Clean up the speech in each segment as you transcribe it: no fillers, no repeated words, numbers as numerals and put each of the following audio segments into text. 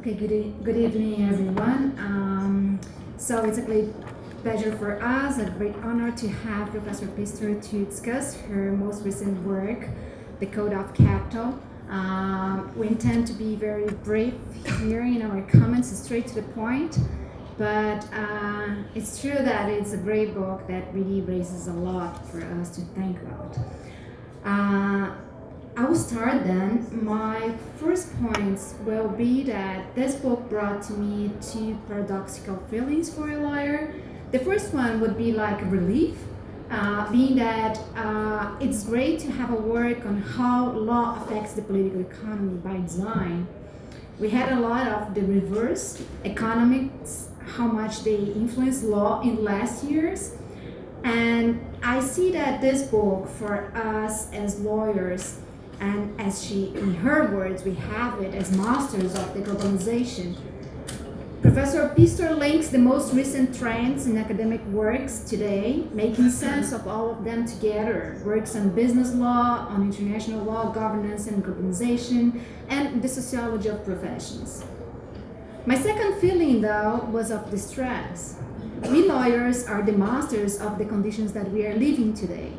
Okay, good evening, everyone. So it's a great pleasure for us, a great honor to have Professor Pistor to discuss her most recent work, The Code of Capital. We intend to be very brief here in our comments, straight to the point, but it's true that it's a great book that really raises a lot for us to think about. I will start then. My first points will be that this book brought to me two paradoxical feelings for a lawyer. The first one would be like a relief, being that it's great to have a work on how law affects the political economy by design. We had a lot of the reverse economics, how much they influence law in last years. And I see that this book, for us as lawyers, and as she, in her words, we have it as masters of the globalization. Professor Pistor links the most recent trends in academic works today, making sense of all of them together. Works on business law, on international law, governance and globalization, and the sociology of professions. My second feeling, though, was of distress. We lawyers are the masters of the conditions that we are living today.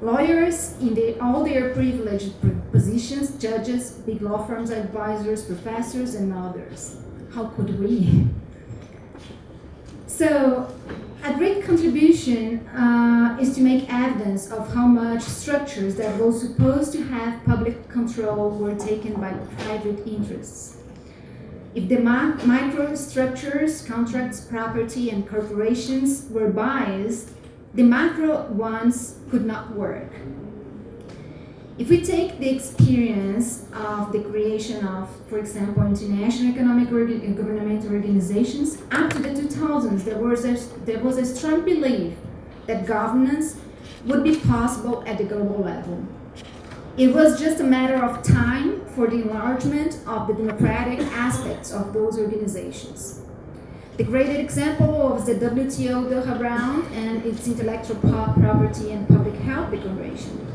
Lawyers in all their privileged positions, judges, big law firms, advisors, professors, and others. How could we? So, a great contribution is to make evidence of how much structures that were supposed to have public control were taken by private interests. If the microstructures, contracts, property, and corporations were biased, the macro ones could not work. If we take the experience of the creation of, for example, international economic and governmental organizations, up to the 2000s, there was a strong belief that governance would be possible at the global level. It was just a matter of time for the enlargement of the democratic aspects of those organizations. The great example was the WTO Doha Round and its intellectual property and public health declaration.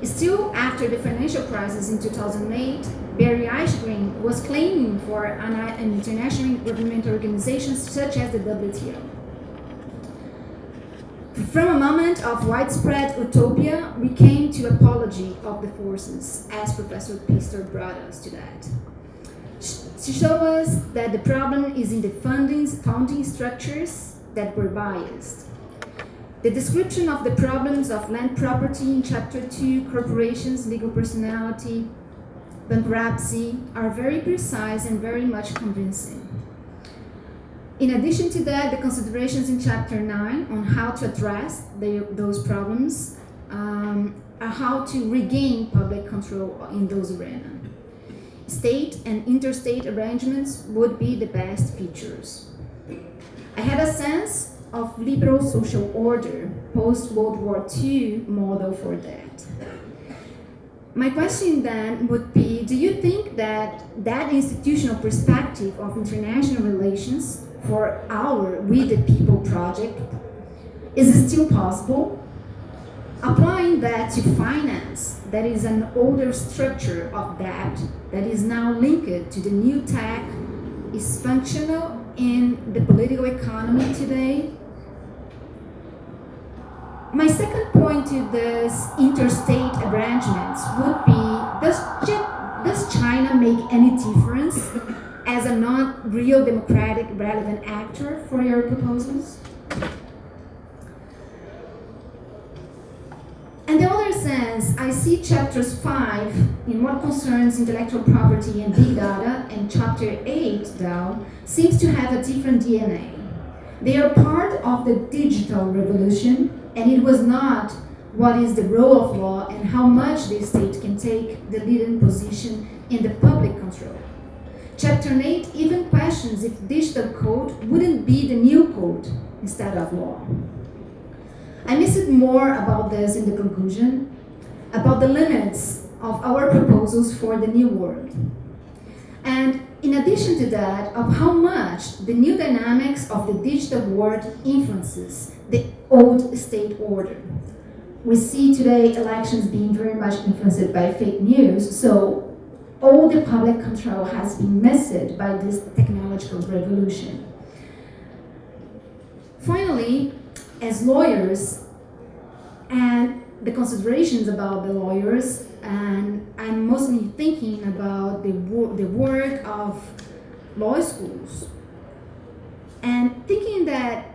Still, after the financial crisis in 2008, Barry Eisgren was claiming for an international governmental organizations such as the WTO. From a moment of widespread utopia, we came to apology of the forces, as Professor Pistor brought us to that. To show us that the problem is in the founding structures that were biased. The description of the problems of land property in Chapter 2, corporations, legal personality, bankruptcy, are very precise and very much convincing. In addition to that, the considerations in Chapter 9 on how to address those problems are how to regain public control in those arenas. State and interstate arrangements would be the best features. I had a sense of liberal social order, post-World War II model for that. My question then would be, do you think that that institutional perspective of international relations for our We the People project is still possible? Applying that to finance, that is an older structure of debt that is now linked to the new tech, is functional in the political economy today? My second point to this interstate arrangements would be, does China make any difference as a non-real democratic relevant actor for your proposals? In the other sense, I see chapters 5 in what concerns intellectual property and big data, and chapter 8, though, seems to have a different DNA. They are part of the digital revolution, and it was not what is the role of law and how much the state can take the leading position in the public control. Chapter 8 even questions if digital code wouldn't be the new code instead of law. I missed more about this in the conclusion, about the limits of our proposals for the new world. And in addition to that, of how much the new dynamics of the digital world influences the old state order. We see today elections being very much influenced by fake news, so all the public control has been missed by this technological revolution. Finally, as lawyers, and the considerations about the lawyers, and I'm mostly thinking about the work of law schools, and thinking that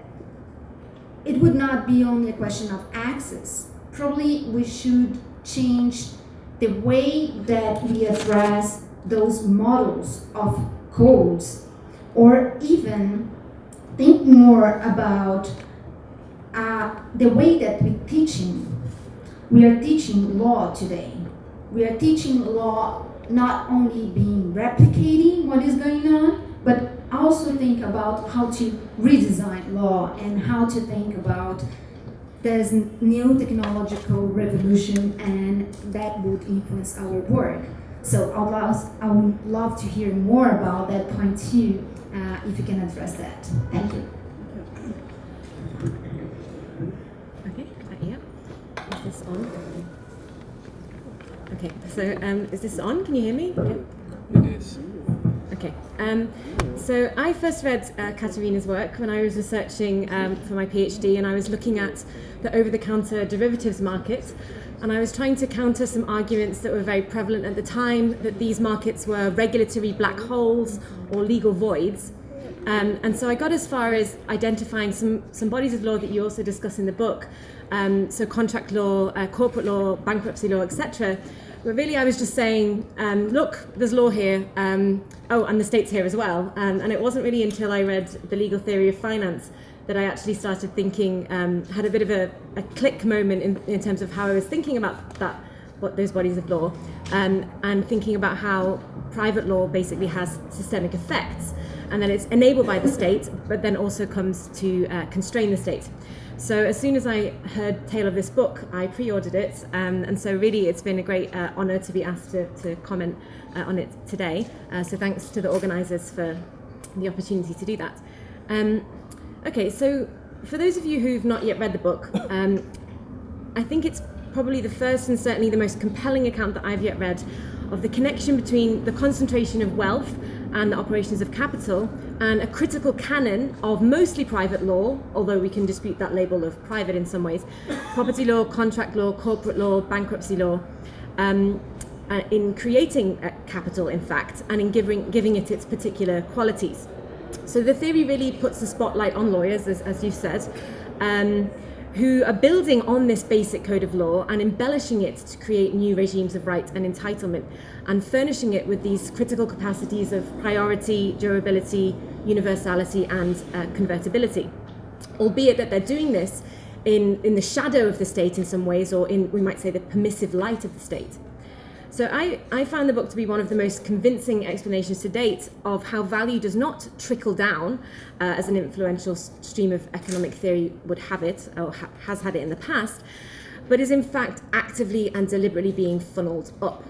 it would not be only a question of access. Probably we should change the way that we address those models of codes, or even think more about the way that we are teaching law today. We are teaching law not only being replicating what is going on, but also think about how to redesign law and how to think about this new technological revolution, and that would influence our work. So I would love to hear more about that point too, if you can address that. Thank you. Okay, yeah. Is this on? Okay, so is this on? Can you hear me? Yeah. It is. Okay, so I first read Katharina's work when I was researching for my PhD, and I was looking at the over-the-counter derivatives market, and I was trying to counter some arguments that were very prevalent at the time, that these markets were regulatory black holes or legal voids. And so I got as far as identifying some bodies of law that you also discuss in the book, so contract law, corporate law, bankruptcy law, etc. But really I was just saying, look, there's law here, oh, and the state's here as well. And it wasn't really until I read The Legal Theory of Finance that I actually started thinking, had a bit of a click moment in terms of how I was thinking about those bodies of law, and thinking about how private law basically has systemic effects, and that it's enabled by the state, but then also comes to constrain the state. So as soon as I heard tale of this book, I pre-ordered it, and so really it's been a great honour to be asked to comment on it today. So thanks to the organisers for the opportunity to do that. Okay, so for those of you who've not yet read the book, I think it's probably the first and certainly the most compelling account that I've yet read of the connection between the concentration of wealth and the operations of capital, and a critical canon of mostly private law, although we can dispute that label of private in some ways, property law, contract law, corporate law, bankruptcy law, in creating capital, in fact, and in giving it its particular qualities. So the theory really puts the spotlight on lawyers, as you said, who are building on this basic code of law and embellishing it to create new regimes of right and entitlement, and furnishing it with these critical capacities of priority, durability, universality, and convertibility. Albeit that they're doing this in the shadow of the state in some ways, or in, we might say, the permissive light of the state. So I found the book to be one of the most convincing explanations to date of how value does not trickle down, as an influential stream of economic theory would have it, or has had it in the past, but is in fact actively and deliberately being funneled up.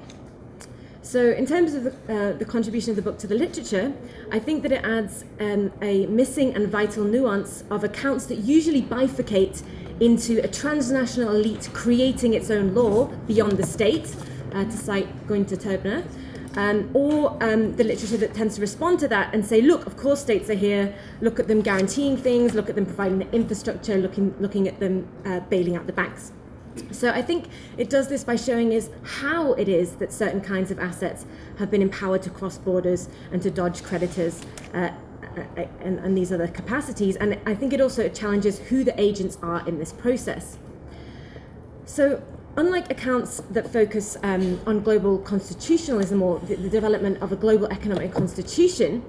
So in terms of the contribution of the book to the literature, I think that it adds a missing and vital nuance of accounts that usually bifurcate into a transnational elite creating its own law beyond the state, to cite Gunther Töbner, or the literature that tends to respond to that and say, look, of course states are here, look at them guaranteeing things, look at them providing the infrastructure, looking at them bailing out the banks. So I think it does this by showing us how it is that certain kinds of assets have been empowered to cross borders and to dodge creditors and these other capacities. And I think it also challenges who the agents are in this process. So unlike accounts that focus on global constitutionalism or the development of a global economic constitution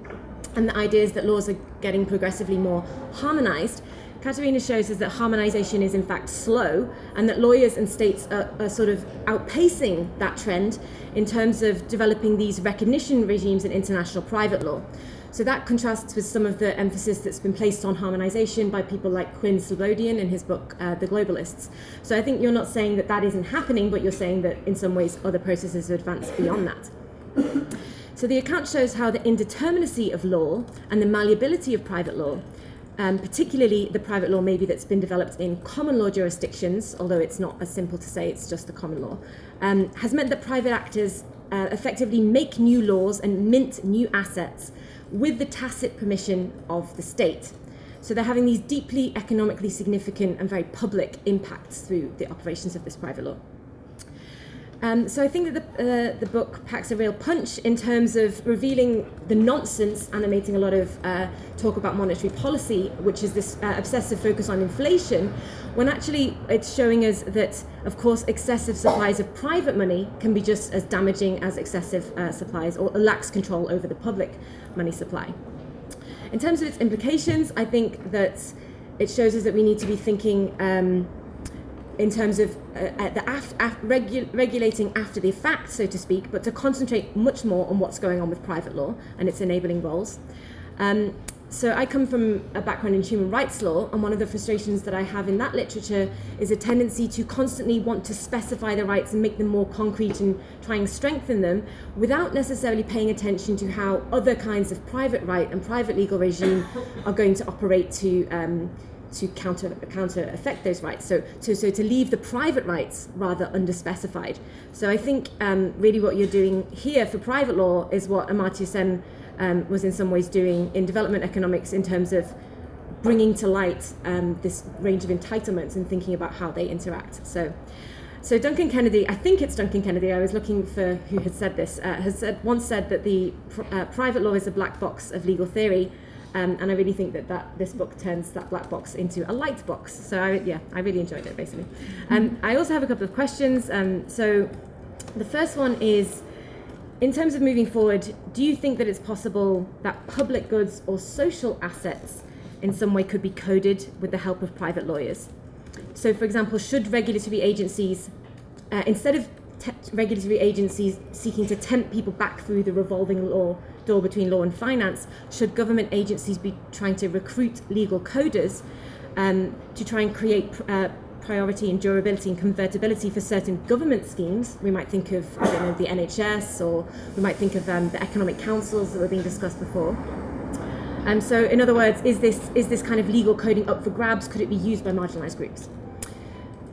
and the ideas that laws are getting progressively more harmonized, Katharina shows us that harmonization is in fact slow, and that lawyers and states are sort of outpacing that trend in terms of developing these recognition regimes in international private law. So that contrasts with some of the emphasis that's been placed on harmonization by people like Quinn Slobodian in his book, The Globalists. So I think you're not saying that that isn't happening, but you're saying that in some ways other processes have advanced beyond that. So the account shows how the indeterminacy of law and the malleability of private law, particularly the private law maybe that's been developed in common law jurisdictions, although it's not as simple to say it's just the common law, has meant that private actors effectively make new laws and mint new assets with the tacit permission of the state. So they're having these deeply economically significant and very public impacts through the operations of this private law. So I think that the book packs a real punch in terms of revealing the nonsense animating a lot of talk about monetary policy, which is this obsessive focus on inflation, when actually it's showing us that, of course, excessive supplies of private money can be just as damaging as excessive supplies or lax control over the public money supply. In terms of its implications, I think that it shows us that we need to be thinking in terms of regulating after the fact, so to speak, but to concentrate much more on what's going on with private law and its enabling roles. So I come from a background in human rights law, and one of the frustrations that I have in that literature is a tendency to constantly want to specify the rights and make them more concrete and try and strengthen them without necessarily paying attention to how other kinds of private right and private legal regime are going to operate to counter affect those rights. So to leave the private rights rather underspecified. So I think really what you're doing here for private law is what Amartya Sen was in some ways doing in development economics in terms of bringing to light this range of entitlements and thinking about how they interact. So Duncan Kennedy, I think it's Duncan Kennedy, I was looking for who had said this, once said that the private law is a black box of legal theory. And I really think that this book turns that black box into a light box. So I really enjoyed it, basically. I also have a couple of questions. So the first one is, in terms of moving forward, do you think that it's possible that public goods or social assets in some way could be coded with the help of private lawyers? So, for example, should regulatory agencies, instead of regulatory agencies seeking to tempt people back through the revolving door between law and finance, should government agencies be trying to recruit legal coders to try and create priority and durability and convertibility for certain government schemes? We might think of, I don't know, the NHS, or we might think of the economic councils that were being discussed before. So in other words, is this kind of legal coding up for grabs? Could it be used by marginalized groups?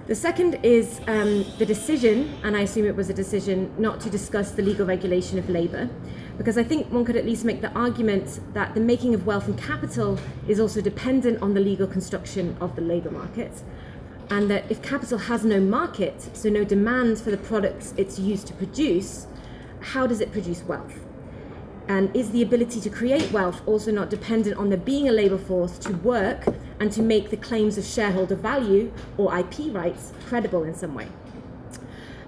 The second is the decision, and I assume it was a decision not to discuss the legal regulation of labour, because I think one could at least make the argument that the making of wealth and capital is also dependent on the legal construction of the labour market, and that if capital has no market, so no demand for the products it's used to produce, how does it produce wealth? And is the ability to create wealth also not dependent on there being a labour force to work and to make the claims of shareholder value or IP rights credible in some way?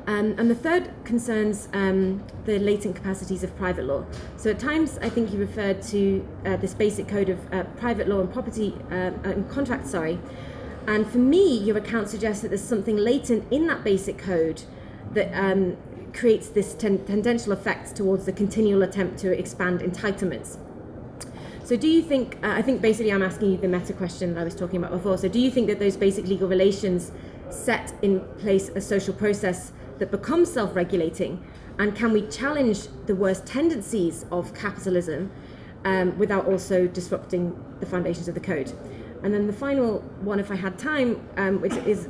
And the third concerns the latent capacities of private law. So at times, I think you referred to this basic code of private law and property and contracts, And for me, your account suggests that there's something latent in that basic code that creates this tendential effect towards the continual attempt to expand entitlements. So do you think, I think basically I'm asking you the meta question that I was talking about before, so do you think that those basic legal relations set in place a social process that becomes self-regulating, and can we challenge the worst tendencies of capitalism without also disrupting the foundations of the code? And then the final one, if I had time, which is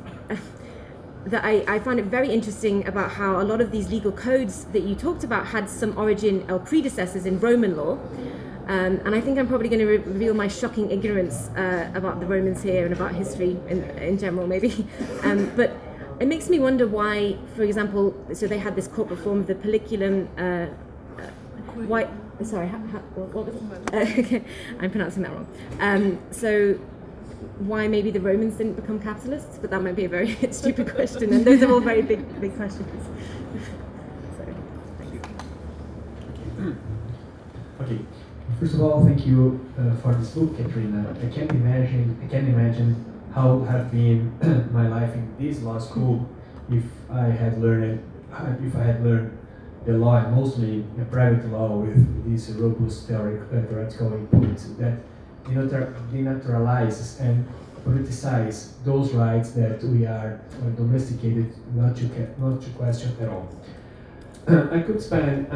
that I found it very interesting about how a lot of these legal codes that you talked about had some origin or predecessors in Roman law. And I think I'm probably going to reveal my shocking ignorance about the Romans here and about history in general, maybe. But it makes me wonder why, for example, so they had this corporate form of the Pelliculum. What was it? Okay, I'm pronouncing that wrong. So why maybe the Romans didn't become capitalists? But that might be a very stupid question, and those are all very big questions. So, thank you. Okay. First of all, thank you for this book, Katharina. I can't imagine how would have been my life in this law school if I had learned the law, and mostly private law, with this robust theoretical input that denaturalizes and politicize those rights that we are domesticated not to question at all. I could spend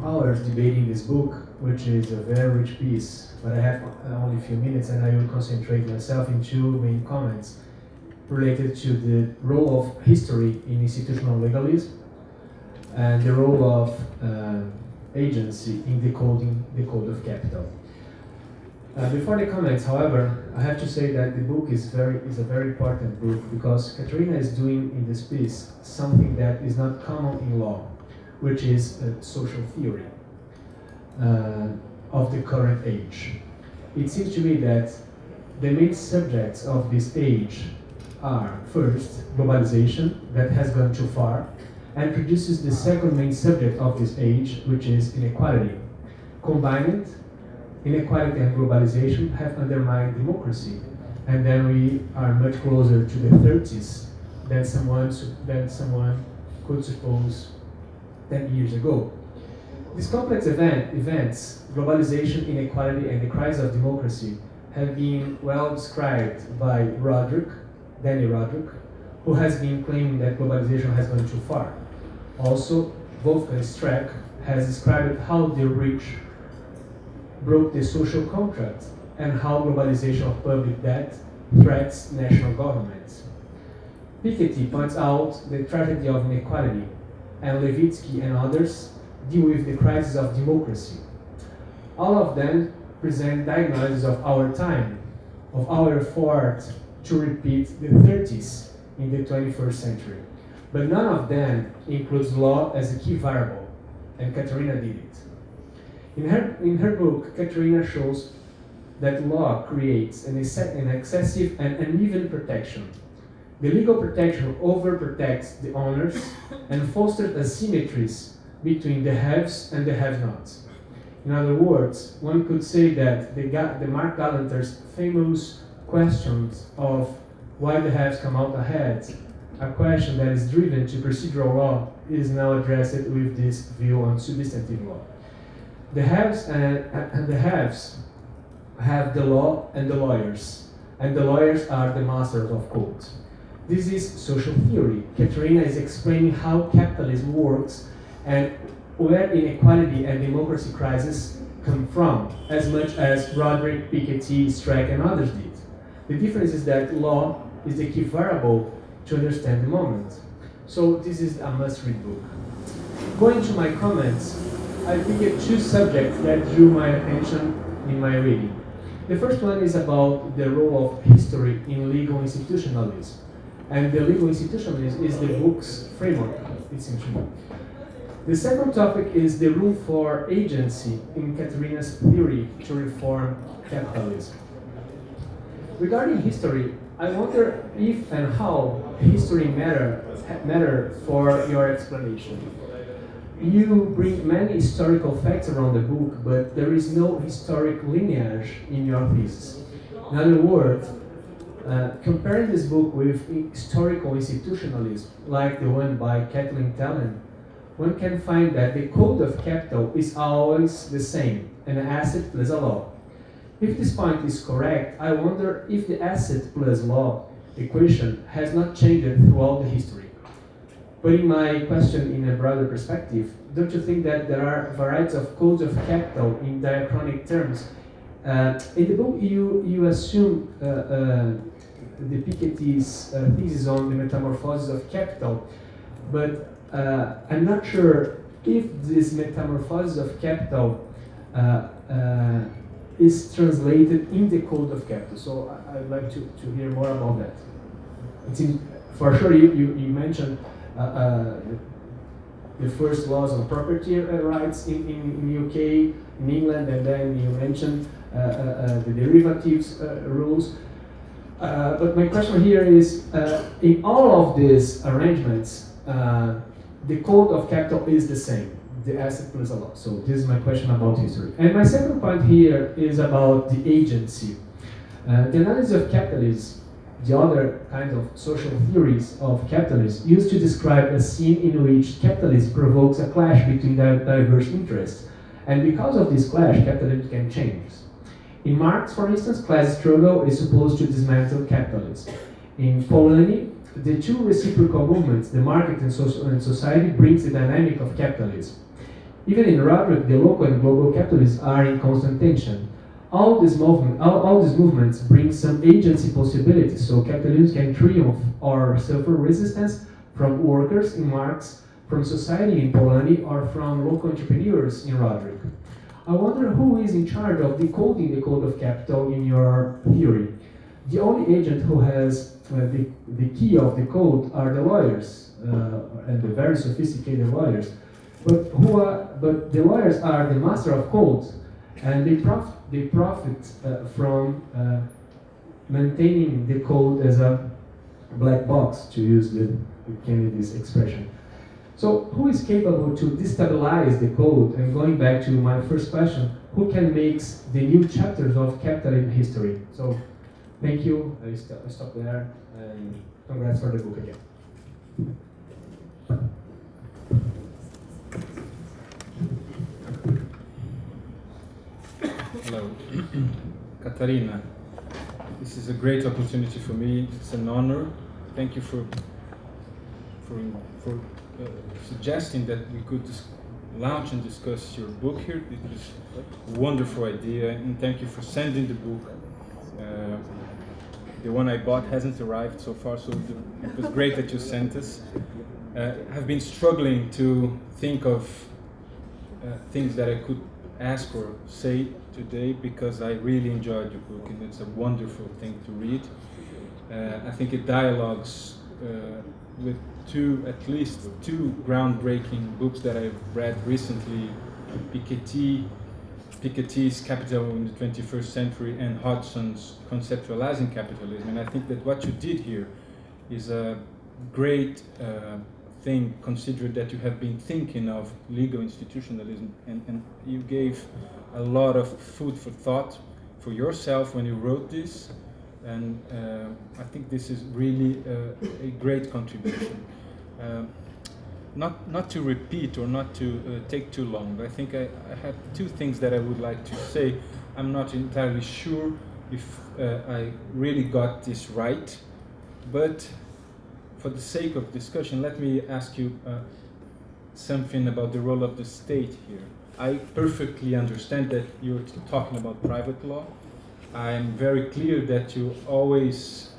hours debating this book, which is a very rich piece, but I have only a few minutes, and I will concentrate myself in two main comments related to the role of history in institutional legalism, and the role of agency in decoding the code of capital. Before the comments, however, I have to say that the book is a very important book because Katharina is doing in this piece something that is not common in law, which is social theory of the current age. It seems to me that the main subjects of this age are, first, globalization, that has gone too far, and produces the second main subject of this age, which is inequality. Combined, inequality and globalization have undermined democracy, and then we are much closer to the 30s than someone could suppose 10 years ago. These complex events, globalization, inequality, and the crisis of democracy, have been well described by Danny Roderick, who has been claiming that globalization has gone too far. Also, Wolfgang Streeck has described how the rich broke the social contract and how globalization of public debt threats national governments. Piketty points out the tragedy of inequality, and Levitsky and others deal with the crisis of democracy. All of them present diagnoses of our time, of our effort to repeat the 30s in the 21st century. But none of them includes law as a key variable, and Katharina did it. In her book, Katharina shows that law creates an excessive and uneven protection. The legal protection overprotects the owners and fosters asymmetries between the haves and the have-nots. In other words, one could say that the Mark Galanter's famous questions of why the haves come out ahead, a question that is driven to procedural law, is now addressed with this view on substantive law. The haves and the haves have the law and the lawyers are the masters of code. This is social theory. Katharina is explaining how capitalism works and where inequality and democracy crisis come from, as much as Roderick, Piketty, Streeck, and others did. The difference is that law is the key variable to understand the moment. So this is a must-read book. Going to my comments, I picked two subjects that drew my attention in my reading. The first one is about the role of history in legal institutionalism. And the legal institutionalism is the book's framework, it seems to me. The second topic is the room for agency in Katharina's theory to reform capitalism. Regarding history, I wonder if and how history matter for your explanation. You bring many historical facts around the book, but there is no historic lineage in your thesis. In other words, comparing this book with historical institutionalism, like the one by Kathleen Tellen, one can find that the code of capital is always the same, an asset plus a law. If this point is correct, I wonder if the asset plus law equation has not changed throughout the history. Putting my question in a broader perspective, don't you think that there are varieties of codes of capital in diachronic terms? In the book, you assume the Piketty's thesis on the metamorphosis of capital, but I'm not sure if this metamorphosis of capital is translated in the code of capital. So I'd like to hear more about that. It seems, for sure, you mentioned the first laws on property rights in UK, in England, and then you mentioned the derivatives rules. But my question here is, in all of these arrangements, the code of capital is the same, the asset plus a law. So this is my question about history. And my second point here is about the agency. The analysis of capitalism, the other kind of social theories of capitalism, used to describe a scene in which capitalism provokes a clash between diverse interests. And because of this clash, capitalism can change. In Marx, for instance, class struggle is supposed to dismantle capitalism. In Polanyi, the two reciprocal movements, the market and society, brings the dynamic of capitalism. Even in Roderick, the local and global capitalists are in constant tension. All these movements bring some agency possibilities, so capitalism can triumph or suffer resistance from workers in Marx, from society in Poland or from local entrepreneurs in Roderick. I wonder who is in charge of decoding the code of capital in your theory. The only agent who has the key of the code are the lawyers, and the very sophisticated lawyers. But the lawyers are the master of codes, and they profit from maintaining the code as a black box, to use the Kennedy's expression. So who is capable to destabilize the code? And going back to my first question, who can make the new chapters of capitalism history? So thank you, I stop there, and congrats for the book again. Hello. Katharina, this is a great opportunity for me. It's an honor. Thank you for suggesting that we could launch and discuss your book here. It was a wonderful idea, and thank you for sending the book. The one I bought hasn't arrived so far, so it was great that you sent us. I've been struggling to think of things that I could ask or say today, because I really enjoyed your book, and it's a wonderful thing to read. I think it dialogues with at least two groundbreaking books that I've read recently, Piketty's Capital in the 21st Century and Hodgson's Conceptualizing Capitalism. And I think that what you did here is a great thing, considering that you have been thinking of legal institutionalism, and you gave a lot of food for thought for yourself when you wrote this. And I think this is really a great contribution. Not to repeat or not to take too long, but I think I have two things that I would like to say. I'm not entirely sure if I really got this right, but for the sake of discussion, let me ask you something about the role of the state here. I perfectly understand that you're talking about private law. I'm very clear that you always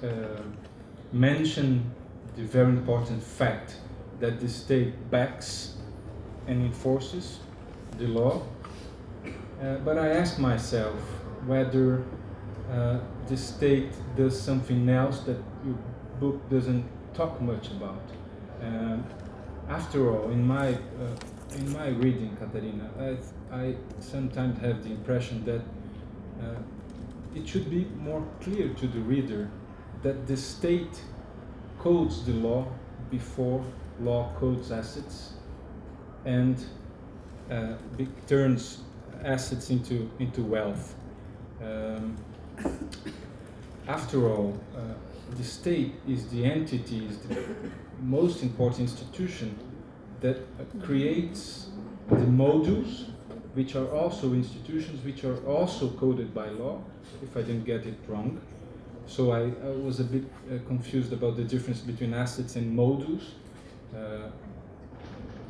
mention the very important fact that the state backs and enforces the law. But I ask myself whether the state does something else that your book doesn't talk much about. After all, in my reading, Katharina, I sometimes have the impression that it should be more clear to the reader that the state codes the law before law codes assets, and turns assets into wealth. After all, the state is the entity, is the most important institution that creates the modules, which are also institutions, which are also coded by law, if I didn't get it wrong. So I was a bit confused about the difference between assets and modules,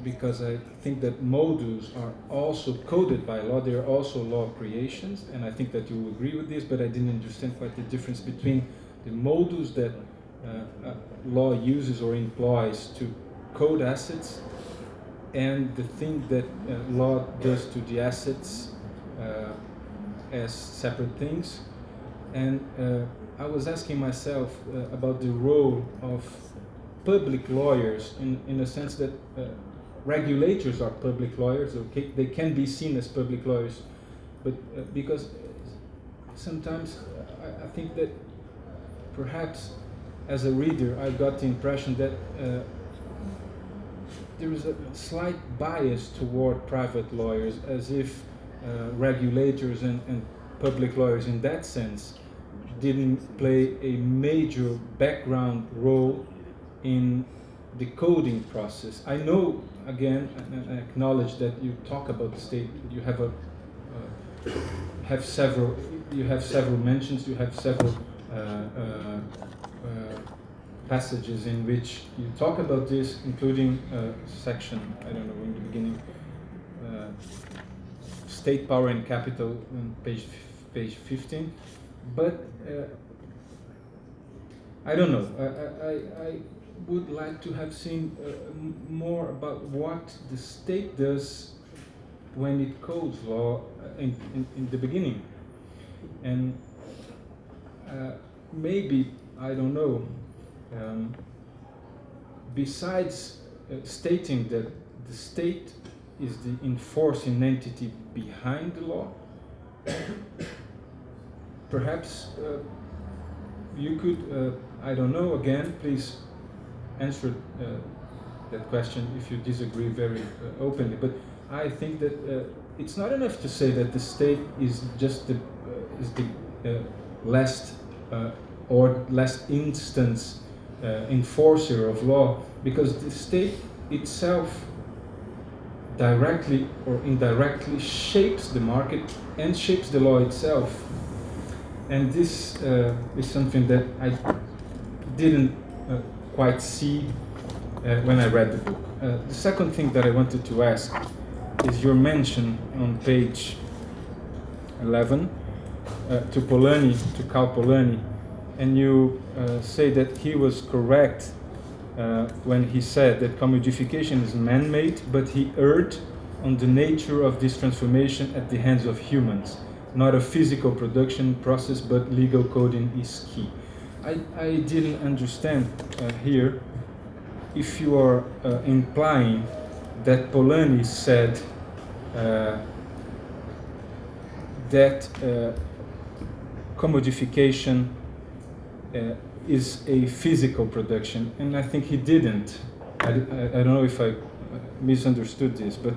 because I think that modules are also coded by law, they are also law creations, and I think that you will agree with this, but I didn't understand quite the difference between the modules that law uses or employs to code assets and the thing that law does to the assets as separate things. And I was asking myself about the role of public lawyers in the sense that regulators are public lawyers. Okay, they can be seen as public lawyers, but because sometimes I think that perhaps as a reader I got the impression that there is a slight bias toward private lawyers, as if regulators and public lawyers in that sense didn't play a major background role in the coding process. I know, again, and I acknowledge that you talk about the state, you have several mentions, you have several passages in which you talk about this, including section, I don't know, in the beginning, state power and capital on page 15. But I don't know. I would like to have seen more about what the state does when it codes law in the beginning. And maybe, I don't know, besides stating that the state is the enforcing entity behind the law, perhaps you could, I don't know, again, please answer that question if you disagree very openly, but I think that it's not enough to say that the state is just the last or last instance enforcer of law, because the state itself directly or indirectly shapes the market and shapes the law itself. And this is something that I didn't quite see when I read the book. The second thing that I wanted to ask is your mention on page 11 to Polanyi, to Karl Polanyi, and you say that he was correct when he said that commodification is man-made, but he erred on the nature of this transformation at the hands of humans. Not a physical production process, but legal coding is key. I didn't understand here if you are implying that Polanyi said that commodification is a physical production, and I think he didn't. I don't know if I misunderstood this, but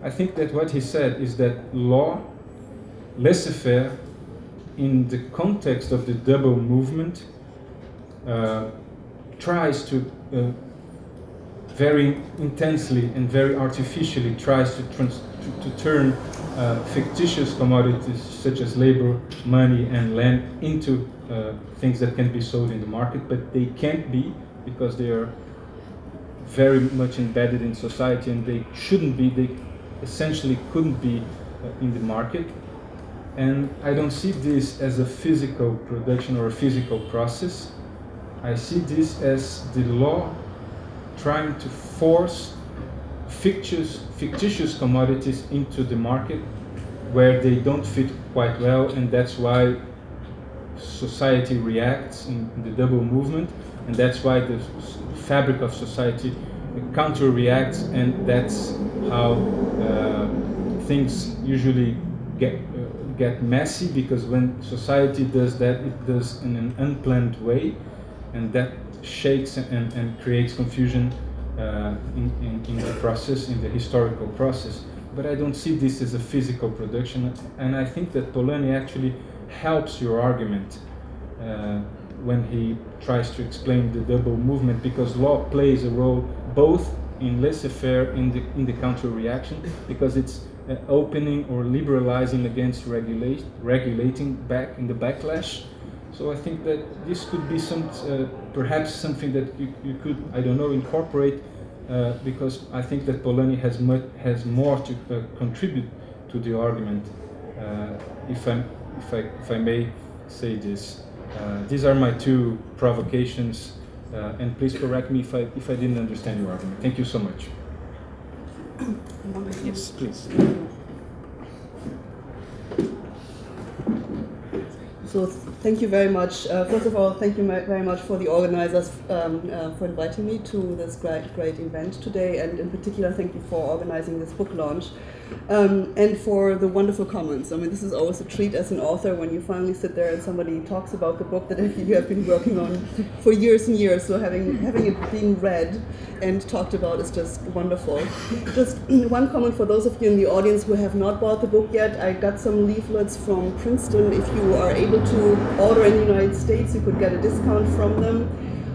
I think that what he said is that law, laissez-faire, in the context of the double movement, tries to very intensely and very artificially tries to turn fictitious commodities such as labor, money, and land into things that can be sold in the market, but they can't be because they are very much embedded in society, and they shouldn't be. They essentially couldn't be in the market. And I don't see this as a physical production or a physical process. I see this as the law trying to force fictitious commodities into the market where they don't fit quite well, and that's why society reacts in the double movement, and that's why the fabric of society counter-reacts, and that's how things usually get messy, because when society does that, it does in an unplanned way, and that shakes and creates confusion in the process, in the historical process. But I don't see this as a physical production, and I think that Polanyi actually helps your argument when he tries to explain the double movement, because law plays a role both in laissez-faire, in the counter-reaction, because it's opening or liberalizing against regulating back in the backlash. So I think that this could be perhaps something that you could, I don't know, incorporate, because I think that Polanyi has more to contribute to the argument. If I may say this, these are my two provocations, and please correct me if I didn't understand your argument. Thank you so much. Yes, please. So thank you very much. First of all, thank you very much for the organizers for inviting me to this great event today, and in particular, thank you for organizing this book launch, and for the wonderful comments. I mean, this is always a treat as an author when you finally sit there and somebody talks about the book that you have been working on for years and years. So having it being read and talked about is just wonderful. Just one comment for those of you in the audience who have not bought the book yet. I got some leaflets from Princeton. If you are able to order in the United States, you could get a discount from them.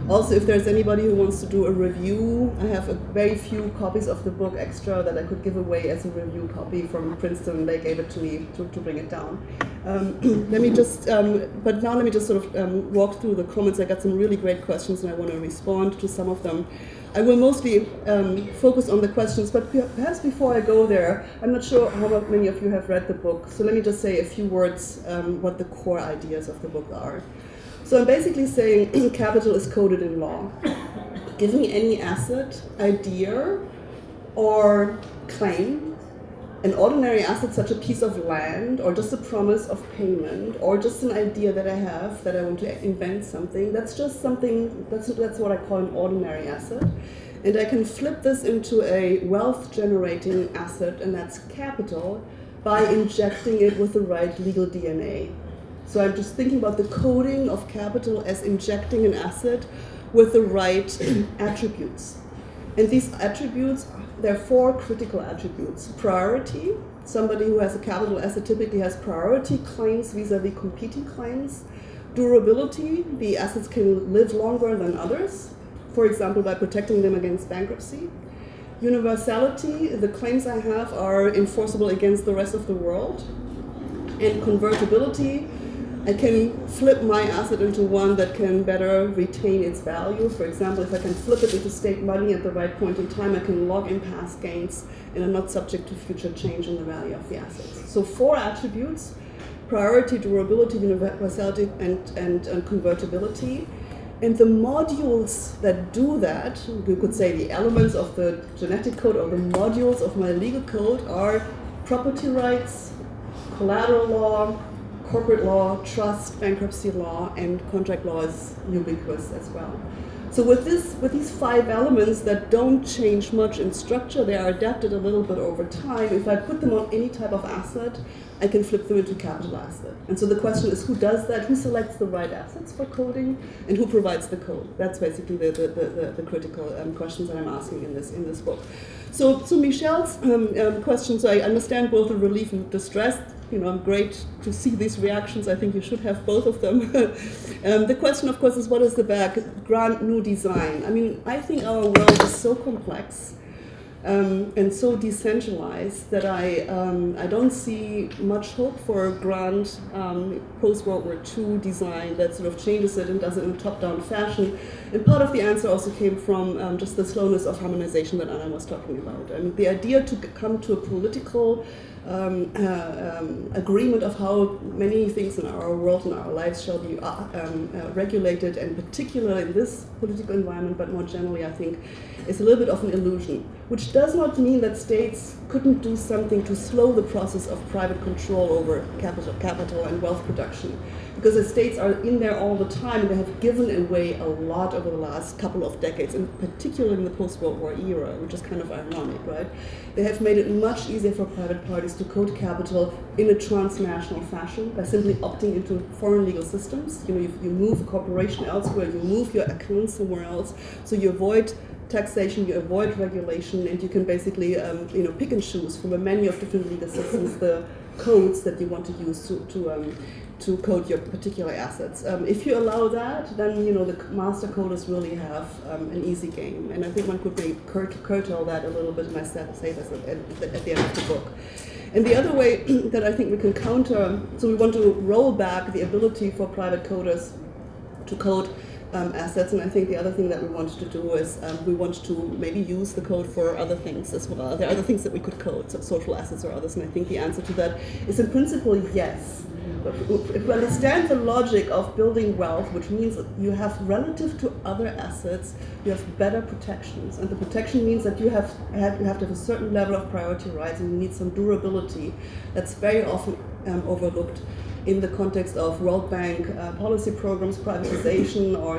Also, if there's anybody who wants to do a review, I have a very few copies of the book extra that I could give away as a review copy from Princeton. They gave it to me to bring it down. Let me just sort of walk through the comments. I got some really great questions and I want to respond to some of them. I will mostly focus on the questions, but perhaps before I go there, I'm not sure how many of you have read the book, so let me just say a few words what the core ideas of the book are. So I'm basically saying capital is coded in law. Give me any asset, idea, or claim, an ordinary asset such a piece of land, or just a promise of payment, or just an idea that I have that I want to invent something. That's just something, that's what I call an ordinary asset. And I can flip this into a wealth generating asset, and that's capital, by injecting it with the right legal DNA. So I'm just thinking about the coding of capital as injecting an asset with the right attributes. And these attributes, there are 4 critical attributes. Priority, somebody who has a capital asset typically has priority claims vis-a-vis competing claims. Durability, the assets can live longer than others, for example, by protecting them against bankruptcy. Universality, the claims I have are enforceable against the rest of the world. And convertibility, I can flip my asset into one that can better retain its value. For example, if I can flip it into state money at the right point in time, I can log in past gains and I'm not subject to future change in the value of the assets. So 4 attributes: priority, durability, universality, and convertibility. And the modules that do that, you could say the elements of the genetic code or the modules of my legal code are property rights, collateral law, corporate law, trust, bankruptcy law, and contract law is ubiquitous as well. So with these 5 elements that don't change much in structure, they are adapted a little bit over time. If I put them on any type of asset, I can flip them into capital asset. And so the question is, who does that? Who selects the right assets for coding, and who provides the code? That's basically the critical questions that I'm asking in this book. So Michelle's questions, I understand both the relief and distress. Great to see these reactions. I think you should have both of them. The question, of course, is what is the grand new design? I mean, I think our world is so complex and so decentralized that I don't see much hope for a grand post-World War II design that sort of changes it and does it in a top-down fashion. And part of the answer also came from just the slowness of harmonization that Anna was talking about. I mean, the idea to come to a political agreement of how many things in our world and our lives shall be regulated, and particularly in this political environment, but more generally, I think, is a little bit of an illusion, which does not mean that states couldn't do something to slow the process of private control over capital and wealth production. Because the states are in there all the time, and they have given away a lot over the last couple of decades, and particularly in the post-World War era, which is kind of ironic, right? They have made it much easier for private parties to code capital in a transnational fashion by simply opting into foreign legal systems. You move a corporation elsewhere, you move your account somewhere else, so you avoid taxation, you avoid regulation, and you can basically pick and choose from a menu of different legal systems the codes that you want to use to code your particular assets. If you allow that, then the master coders really have an easy game, and I think one could maybe curtail that a little bit, and I say this at the end of the book. And the other way that I think we can counter, so we want to roll back the ability for private coders to code assets, and I think the other thing that we want to do is we want to maybe use the code for other things as well. There are other things that we could code, so social assets or others, and I think the answer to that is in principle yes. But if we understand the logic of building wealth, which means you have relative to other assets, you have better protections, and the protection means that you have to have a certain level of priority rights, and you need some durability. That's very often overlooked in the context of World Bank policy programs, privatization, or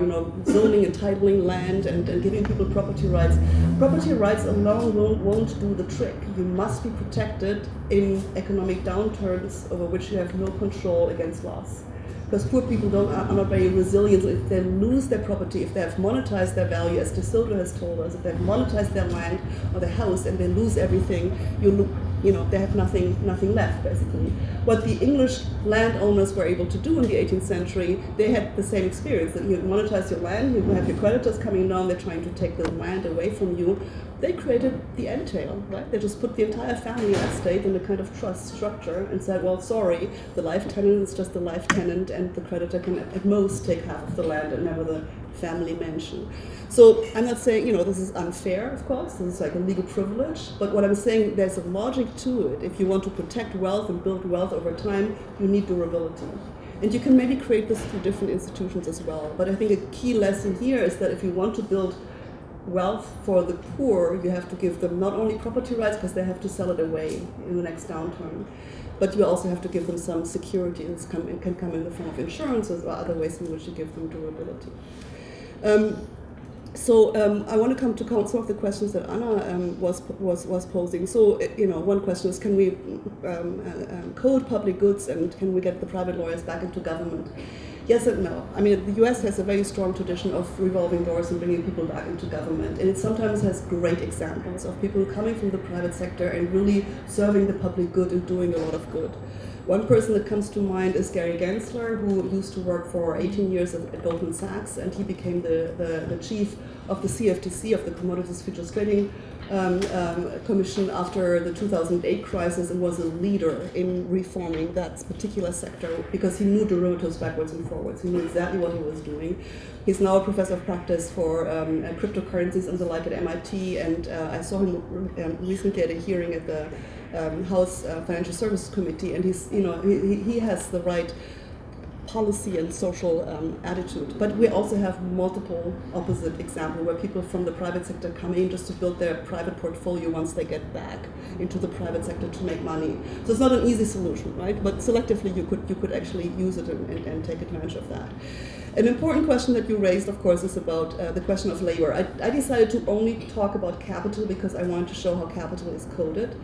zoning and titling land and giving people property rights. Property rights alone won't do the trick. You must be protected in economic downturns over which you have no control against loss. Because poor people are not very resilient. So if they lose their property, if they have monetized their value, as De Soto has told us, if they have monetized their land or their house and they lose everything, they have nothing left, basically. What the English landowners were able to do in the 18th century, they had the same experience. That you monetize your land, you have your creditors coming down, they're trying to take the land away from you. They created the entail, right? They just put the entire family estate in a kind of trust structure and said, well, sorry, the life tenant is just the life tenant, and the creditor can at most take half of the land and never the family mansion. So I'm not saying, this is unfair, of course, this is like a legal privilege, but what I'm saying, there's a logic to it. If you want to protect wealth and build wealth over time, you need durability. And you can maybe create this through different institutions as well. But I think a key lesson here is that if you want to build wealth for the poor, you have to give them not only property rights, because they have to sell it away in the next downturn, but you also have to give them some security. It can come in the form of insurances or other ways in which you give them durability. I want to come to some of the questions that Anna was posing. So, one question is, can we code public goods, and can we get the private lawyers back into government? Yes and no. I mean, the US has a very strong tradition of revolving doors and bringing people back into government. And it sometimes has great examples of people coming from the private sector and really serving the public good and doing a lot of good. One person that comes to mind is Gary Gensler, who used to work for 18 years at Goldman Sachs, and he became the chief of the CFTC, of the Commodities Futures Trading Commission, after the 2008 crisis, and was a leader in reforming that particular sector because he knew derivatives backwards and forwards. He knew exactly what he was doing. He's now a professor of practice for cryptocurrencies and the like at MIT, and I saw him recently at a hearing at the House Financial Services Committee, and he has the right policy and social attitude. But we also have multiple opposite examples where people from the private sector come in just to build their private portfolio once they get back into the private sector to make money. So it's not an easy solution, right? But selectively you could actually use it and take advantage of that. An important question that you raised, of course, is about the question of labor. I decided to only talk about capital because I wanted to show how capital is coded.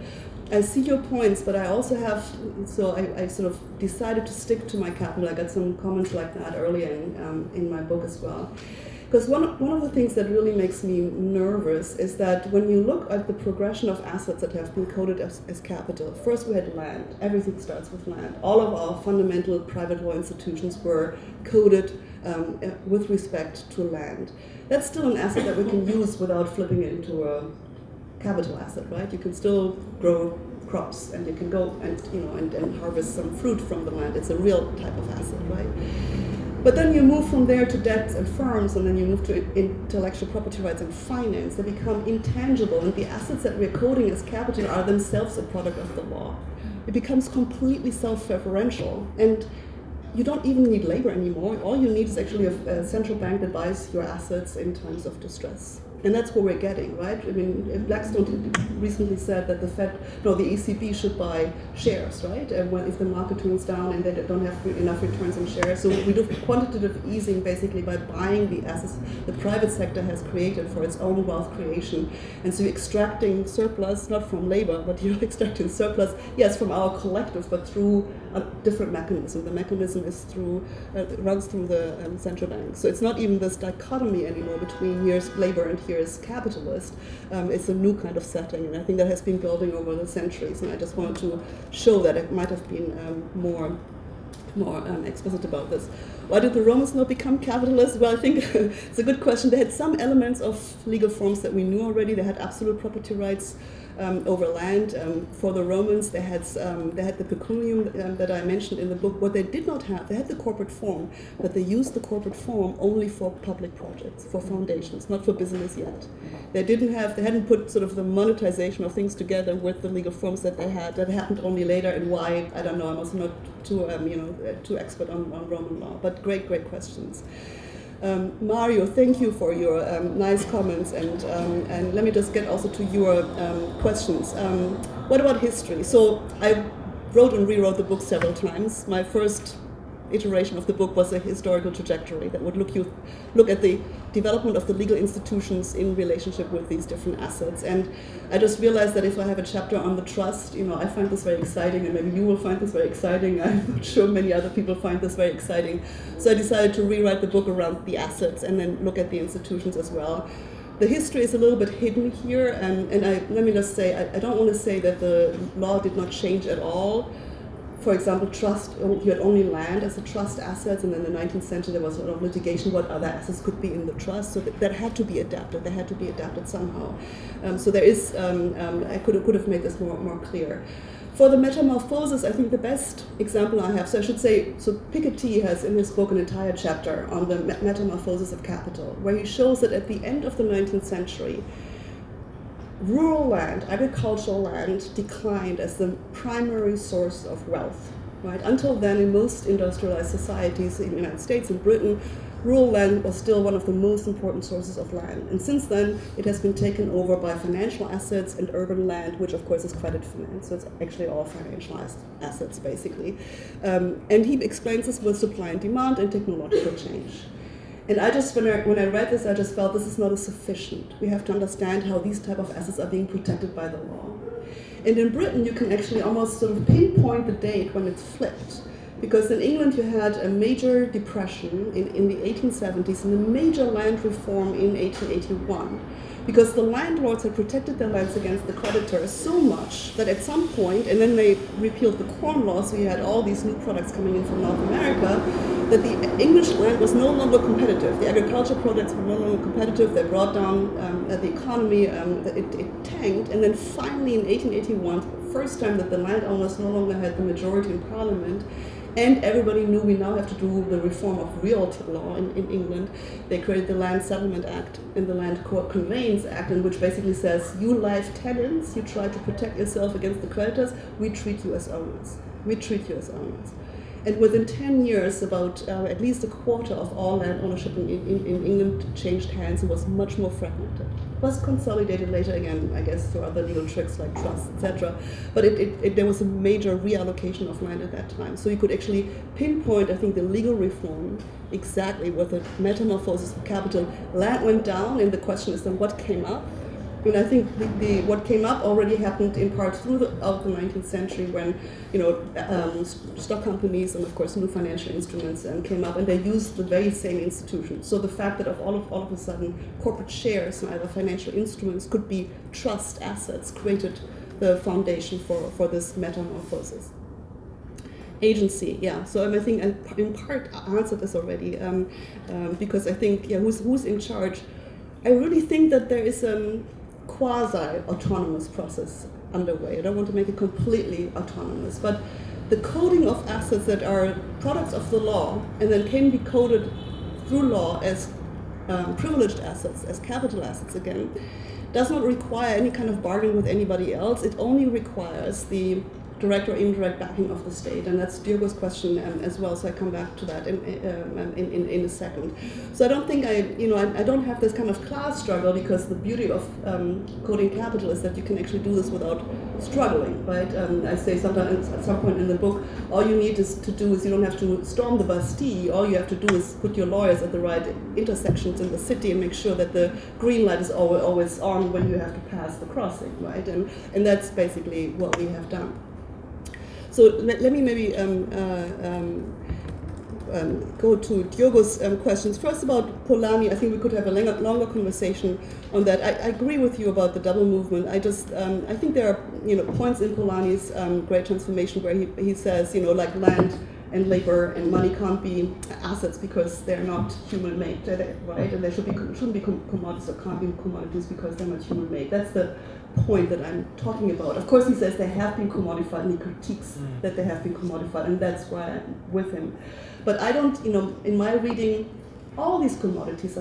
I see your points, but I also have, so I sort of decided to stick to my capital. I got some comments like that earlier in my book as well. Because one of the things that really makes me nervous is that when you look at the progression of assets that have been coded as capital, first we had land. Everything starts with land. All of our fundamental private law institutions were coded with respect to land. That's still an asset that we can use without flipping it into a capital asset, right? You can still grow crops, and you can go and harvest some fruit from the land. It's a real type of asset, right? But then you move from there to debts and firms, and then you move to intellectual property rights and finance. They become intangible, and the assets that we're coding as capital are themselves a product of the law. It becomes completely self-referential, and you don't even need labor anymore. All you need is actually a central bank that buys your assets in times of distress. And that's what we're getting, right? I mean, Blackstone recently said that the ECB should buy shares, right? And if the market turns down and they don't have enough returns on shares. So we do quantitative easing basically by buying the assets the private sector has created for its own wealth creation. And so you're extracting surplus, not from labor, but you're extracting surplus, yes, from our collective, but through a different mechanism. The mechanism is runs through the central bank. So it's not even this dichotomy anymore between here's labor and here's capitalist. It's a new kind of setting, and I think that has been building over the centuries, and I just wanted to show that it might have been more explicit about this. Why did the Romans not become capitalists? Well, I think it's a good question. They had some elements of legal forms that we knew already. They had absolute property rights over land. For the Romans, they had the pecunium that I mentioned in the book. What they did not have, they had the corporate form, but they used the corporate form only for public projects, for foundations, not for business yet. They hadn't put sort of the monetization of things together with the legal forms that they had. That happened only later, and why, I don't know. I'm also not too expert on Roman law, but great questions. Mario, thank you for your nice comments, and let me just get also to your questions. What about history? So I wrote and rewrote the book several times. My first iteration of the book was a historical trajectory that would look at the development of the legal institutions in relationship with these different assets. And I just realized that if I have a chapter on the trust, I find this very exciting, and maybe you will find this very exciting. I'm not sure many other people find this very exciting. So I decided to rewrite the book around the assets and then look at the institutions as well. The history is a little bit hidden here, and let me just say, I don't want to say that the law did not change at all. For example, trust, you had only land as a trust assets, and in the 19th century there was a lot of litigation what other assets could be in the trust, so that had to be adapted. They had to be adapted somehow. So there is, I could have made this more clear. For the metamorphosis, I think the best example I have, so I should say, so Piketty has in his book an entire chapter on the metamorphosis of capital, where he shows that at the end of the 19th century, rural land, agricultural land, declined as the primary source of wealth right? Until then, in most industrialized societies in the United States and Britain, rural land was still one of the most important sources of land. And since then, it has been taken over by financial assets and urban land, which of course is credit finance. So it's actually all financial assets, basically. And he explains this with supply and demand and technological change. And I just, when I read this, I just felt this is not sufficient. We have to understand how these type of assets are being protected by the law. And in Britain, you can actually almost sort of pinpoint the date when it's flipped. Because in England, you had a major depression in the 1870s and a major land reform in 1881. Because the landlords had protected their lands against the creditors so much that at some point, and then they repealed the Corn Law, so you had all these new products coming in from North America, that the English land was no longer competitive. The agricultural products were no longer competitive. They brought down the economy, it tanked, and then finally in 1881, the first time that the landowners no longer had the majority in Parliament, and everybody knew we now have to do the reform of realty law in England. They created the Land Settlement Act and the Land Conveyance Act, in which basically says, you live tenants, you try to protect yourself against the creditors, we treat you as owners. We treat you as owners. And within 10 years, about at least a quarter of all land ownership in England changed hands and was much more fragmented. It was consolidated later again, I guess, through other legal tricks like trusts, etc. But there was a major reallocation of land at that time. So you could actually pinpoint, I think, the legal reform exactly with the metamorphosis of capital. Land went down, and the question is then what came up? And I think what came up already happened in part throughout the 19th century when, stock companies and of course new financial instruments came up, and they used the very same institutions. So the fact that all of a sudden corporate shares and other financial instruments could be trust assets created the foundation for this metamorphosis. Agency, yeah. So I think I in part answered this already because I think who's in charge. I really think that there is quasi-autonomous process underway. I don't want to make it completely autonomous, but the coding of assets that are products of the law and then can be coded through law as privileged assets, as capital assets again, does not require any kind of bargain with anybody else. It only requires the direct or indirect backing of the state, and that's Diogo's question as well. So I come back to that in a second. So I don't think I don't have this kind of class struggle, because the beauty of coding capital is that you can actually do this without struggling, right? I say sometimes at some point in the book, all you need to do is you don't have to storm the Bastille. All you have to do is put your lawyers at the right intersections in the city and make sure that the green light is always on when you have to pass the crossing, right? And that's basically what we have done. So let me maybe go to Diogo's questions. First about Polanyi, I think we could have a longer conversation on that. I agree with you about the double movement. I think there are points in Polanyi's Great Transformation where he says like land and labor and money can't be assets because they're not human made, right? And they shouldn't be commodities or can't be commodities because they're not human made. That's the point that I'm talking about. Of course, he says they have been commodified, and he critiques that they have been commodified, and that's why I'm with him. But I don't, in my reading, all these commodities,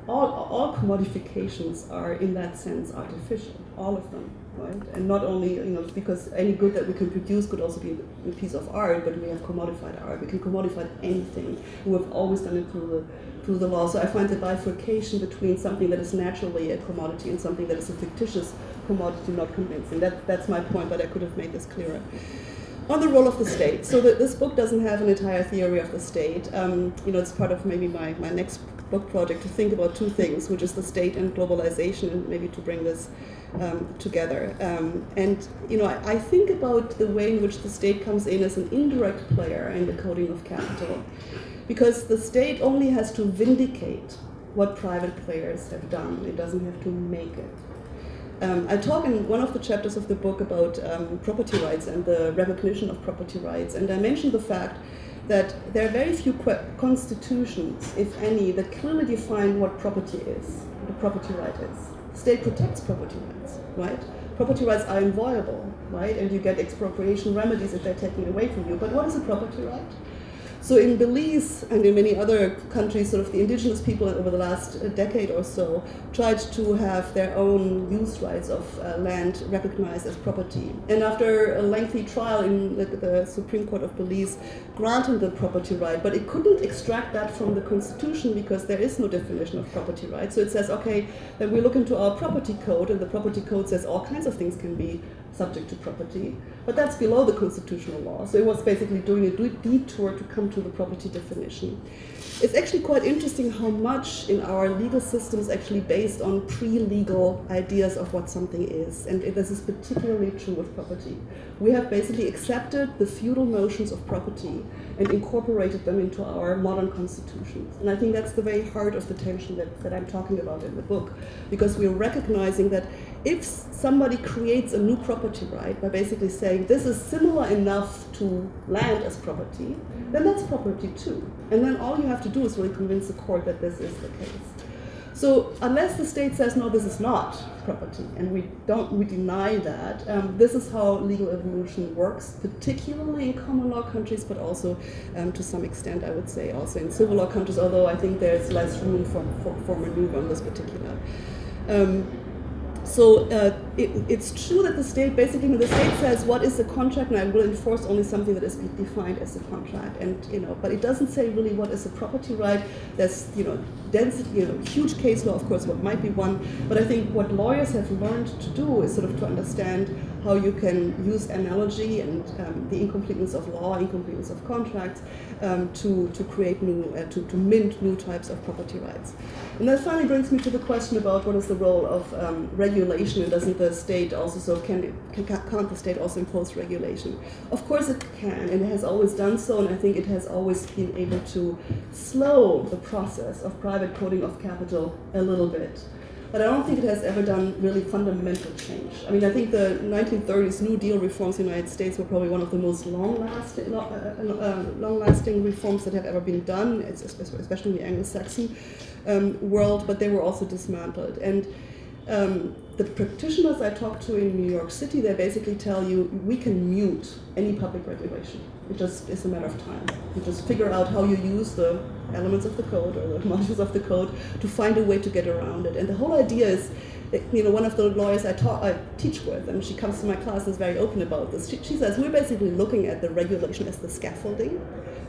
all commodifications are in that sense artificial, all of them, right? And not only, because any good that we can produce could also be a piece of art, but we have commodified art. We can commodify anything. We've always done it through the law. So I find the bifurcation between something that is naturally a commodity and something that is a fictitious commodity not convincing. That's my point, but I could have made this clearer. On the role of the state. So this book doesn't have an entire theory of the state. It's part of maybe my next book project to think about two things, which is the state and globalization, and maybe to bring this together. I think about the way in which the state comes in as an indirect player in the coding of capital, because the state only has to vindicate what private players have done. It doesn't have to make it. I talk in one of the chapters of the book about property rights and the recognition of property rights, and I mentioned the fact that there are very few constitutions, if any, that clearly define what property is, what a property right is. The state protects property rights, right? Property rights are inviolable, right? And you get expropriation remedies if they're taken away from you. But what is a property right? So in Belize and in many other countries, sort of the indigenous people over the last decade or so tried to have their own use rights of land recognized as property. And after a lengthy trial in the Supreme Court of Belize granted the property right, but it couldn't extract that from the Constitution because there is no definition of property right. So it says, okay, then we look into our property code, and the property code says all kinds of things can be subject to property, but that's below the constitutional law. So it was basically doing a detour to come to the property definition. It's actually quite interesting how much in our legal system is actually based on pre-legal ideas of what something is, and this is particularly true with property. We have basically accepted the feudal notions of property and incorporated them into our modern constitutions. And I think that's the very heart of the tension that I'm talking about in the book, because we're recognizing that if somebody creates a new property right by basically saying this is similar enough to land as property, then that's property too. And then all you have to do is really convince the court that this is the case. So unless the state says, no, this is not property, and we deny that, this is how legal evolution works, particularly in common law countries, but also to some extent, I would say, also in civil law countries, although I think there's less room for maneuver on this particular. So it's true that the state, basically, when the state says what is a contract, and I will enforce only something that is defined as a contract, and but it doesn't say really what is a property right. There's density, huge case law, of course, what might be one, but I think what lawyers have learned to do is sort of to understand how you can use analogy and the incompleteness of law, incompleteness of contracts to create new, to mint new types of property rights. And that finally brings me to the question about what is the role of regulation, and doesn't the state also, so can't the state also impose regulation? Of course it can, and it has always done so, and I think it has always been able to slow the process of private coding of capital a little bit. But I don't think it has ever done really fundamental change. I mean, I think the 1930s New Deal reforms in the United States were probably one of the most long-lasting reforms that have ever been done, especially in the Anglo-Saxon world, but they were also dismantled. And the practitioners I talked to in New York City, they basically tell you, we can mute any public regulation. It just is a matter of time. You just figure out how you use the elements of the code or the modules of the code to find a way to get around it. And the whole idea is, one of the lawyers I teach with, and she comes to my class and is very open about this. She says, we're basically looking at the regulation as the scaffolding,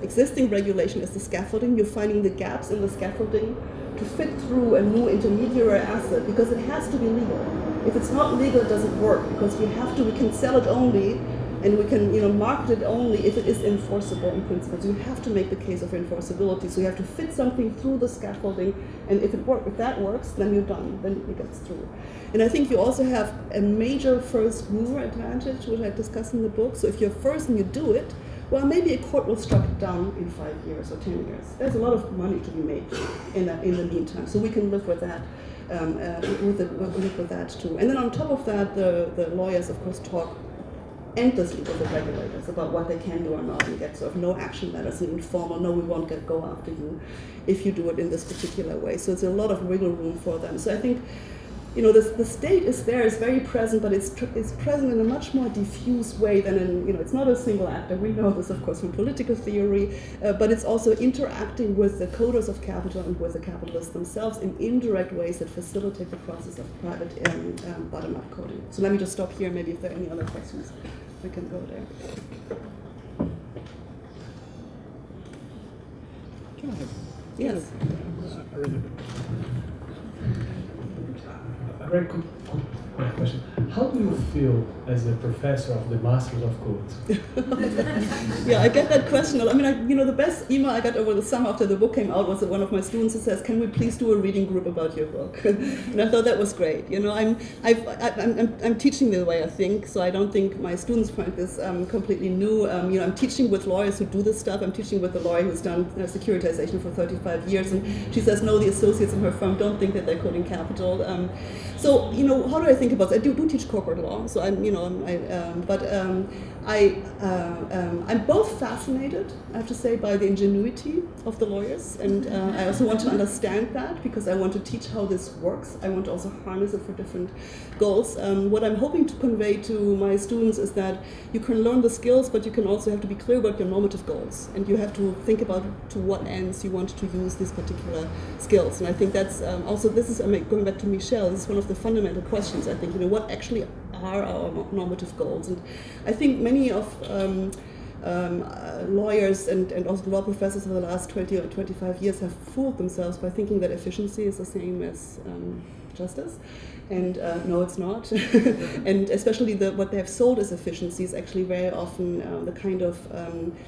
existing regulation as the scaffolding. You're finding the gaps in the scaffolding to fit through a new intermediary asset, because it has to be legal. If it's not legal, it doesn't work, because we can sell it only, and we can market it only if it is enforceable in principle. So you have to make the case of enforceability. So you have to fit something through the scaffolding, and if that works, then you're done, then it gets through. And I think you also have a major first mover advantage, which I discuss in the book. So if you're first and you do it, well, maybe a court will strike it down in 5 years or 10 years. There's a lot of money to be made in the meantime. So we can live with that, with that too. And then on top of that, the lawyers, of course, talk endlessly with the regulators about what they can do or not, and get sort of no action letters and informal, no, we won't go after you if you do it in this particular way. So it's a lot of wiggle room for them. So I think, the state is there, is very present, but it's present in a much more diffuse way than in, it's not a single actor. We know this, of course, from political theory, but it's also interacting with the coders of capital and with the capitalists themselves in indirect ways that facilitate the process of private bottom-up coding. So let me just stop here. Maybe if there are any other questions, we can go there. Can I have? Yes. A very quick question. How do you feel as a professor of the Masters of Code? Yeah, I get that question a lot. I mean, the best email I got over the summer after the book came out was that one of my students who says, "Can we please do a reading group about your book?" And I thought that was great. I'm teaching the way I think, so I don't think my students find this completely new. I'm teaching with lawyers who do this stuff. I'm teaching with a lawyer who's done securitization for 35 years, and she says, no, the associates in her firm don't think that they're coding capital. So, how do I think about this? I do teach corporate law, so I'm both fascinated, I have to say, by the ingenuity of the lawyers, and I also want to understand that because I want to teach how this works. I want to also harness it for different goals. What I'm hoping to convey to my students is that you can learn the skills, but you can also have to be clear about your normative goals, and you have to think about to what ends you want to use these particular skills. And I think that's also, this is, going back to Michelle, this is one of the fundamental questions, I think, what actually are our normative goals? And I think many of lawyers and also law professors over the last 20 or 25 years have fooled themselves by thinking that efficiency is the same as justice. And no, it's not. And especially what they have sold as efficiency is actually very often the kind of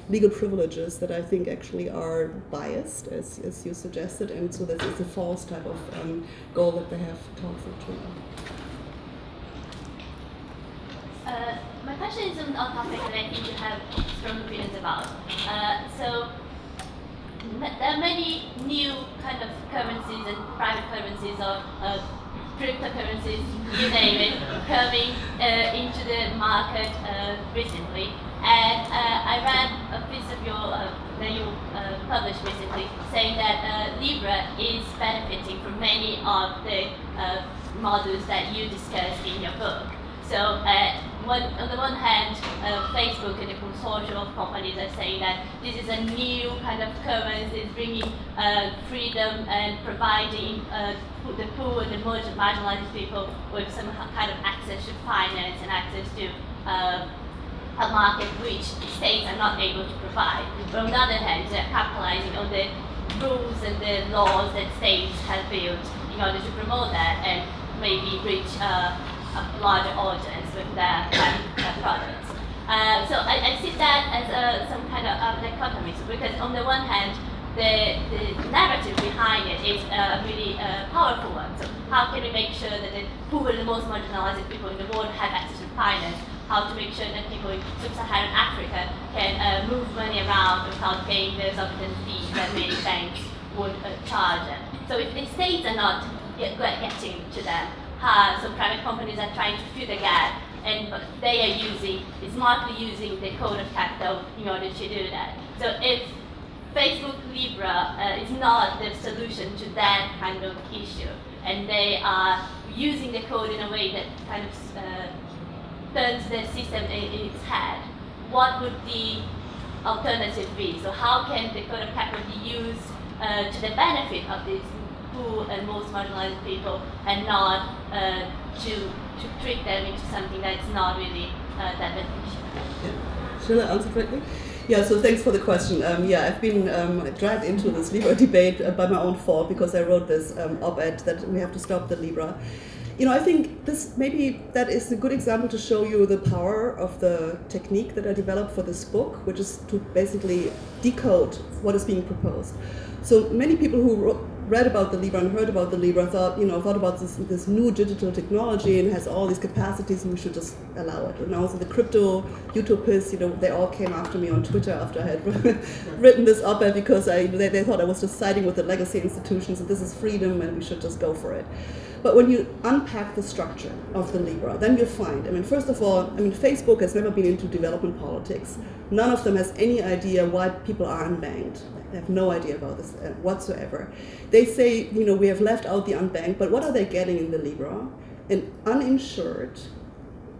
legal privileges that I think actually are biased, as you suggested, and so that it's a false type of goal that they have taught for. My question is on a topic that I think you have strong opinions about. So there are many new kind of currencies and private currencies or cryptocurrencies, you name it, coming into the market recently. And I read a piece of that you published recently saying that Libra is benefiting from many of the models that you discussed in your book. So on the one hand, Facebook and the consortium of companies are saying that this is a new kind of currency, it's bringing freedom and providing the poor and the most marginalized people with some kind of access to finance and access to a market which states are not able to provide. But on the other hand, they're capitalizing on the rules and the laws that states have built in order to promote that and maybe reach a larger audience with their products. So I see that as some kind of dichotomy, because on the one hand, the narrative behind it is a really powerful one. So how can we make sure that the poor and the most marginalized people in the world have access to finance? How to make sure that people in sub-Saharan Africa can move money around without paying the exorbitant fees that many banks would charge them. So if the states are not getting to them, so private companies are trying to fill the gap, and they are smartly using the code of capital in order to do that. So if Facebook Libra is not the solution to that kind of issue, and they are using the code in a way that kind of turns the system in its head, what would the alternative be? So how can the code of capital be used to the benefit of these poor and most marginalized people, and not to trick them into something that's not really that beneficial? Yeah. Shall I answer directly? Yeah, so thanks for the question. I've been dragged into this Libra debate by my own fault because I wrote this op-ed that we have to stop the Libra. I think that is a good example to show you the power of the technique that I developed for this book, which is to basically decode what is being proposed. So many people who read about the Libra and heard about the Libra thought about this new digital technology and has all these capacities and we should just allow it. And also the crypto utopists, they all came after me on Twitter after I had written this op-ed because they thought I was just siding with the legacy institutions and this is freedom and we should just go for it. But when you unpack the structure of the Libra, then you find, first of all, Facebook has never been into development politics. None of them has any idea why people are unbanked. They have no idea about this whatsoever. They say, we have left out the unbanked, but what are they getting in the Libra? An uninsured,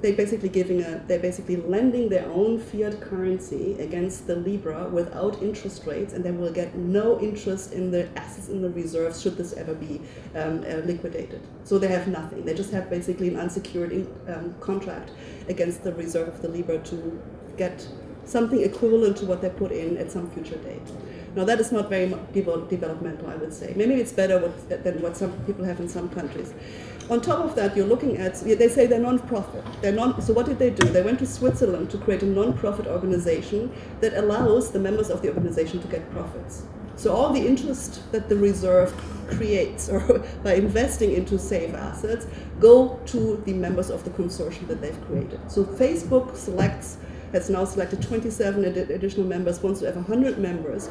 they're basically lending their own fiat currency against the Libra without interest rates, and they will get no interest in the assets in the reserves should this ever be liquidated. So they have nothing. They just have basically an unsecured contract against the reserve of the Libra to get something equivalent to what they put in at some future date. Now that is not very developmental, I would say. Maybe it's better than what some people have in some countries. On top of that, you're looking at, they say they're non-profit. So what did they do? They went to Switzerland to create a non-profit organization that allows the members of the organization to get profits. So all the interest that the reserve creates or by investing into safe assets go to the members of the consortium that they've created. So Facebook has now selected 27 additional members, wants to have 100 members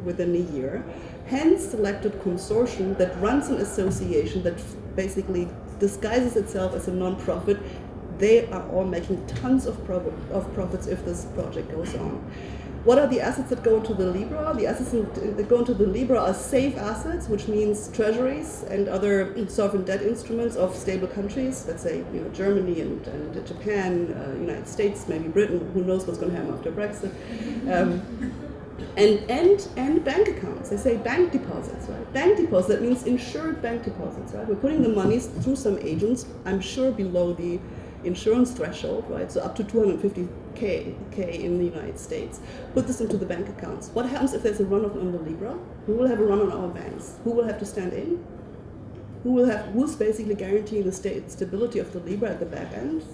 within a year, hence selected consortium that runs an association that basically disguises itself as a non-profit, they are all making tons of profits if this project goes on. What are the assets that go into the Libra? The assets that go into the Libra are safe assets, which means treasuries and other sovereign debt instruments of stable countries. Let's say Germany and Japan, United States, maybe Britain. Who knows what's going to happen after Brexit? And bank accounts. They say bank deposits, right? Bank deposits. That means insured bank deposits, right? We're putting the monies through some agents. I'm sure below the insurance threshold, right? So up to 250K in the United States. Put this into the bank accounts. What happens if there's a run on the Libra? Who will have a run on our banks? Who will have to stand in? Who's basically guaranteeing the stability of the Libra at the back end?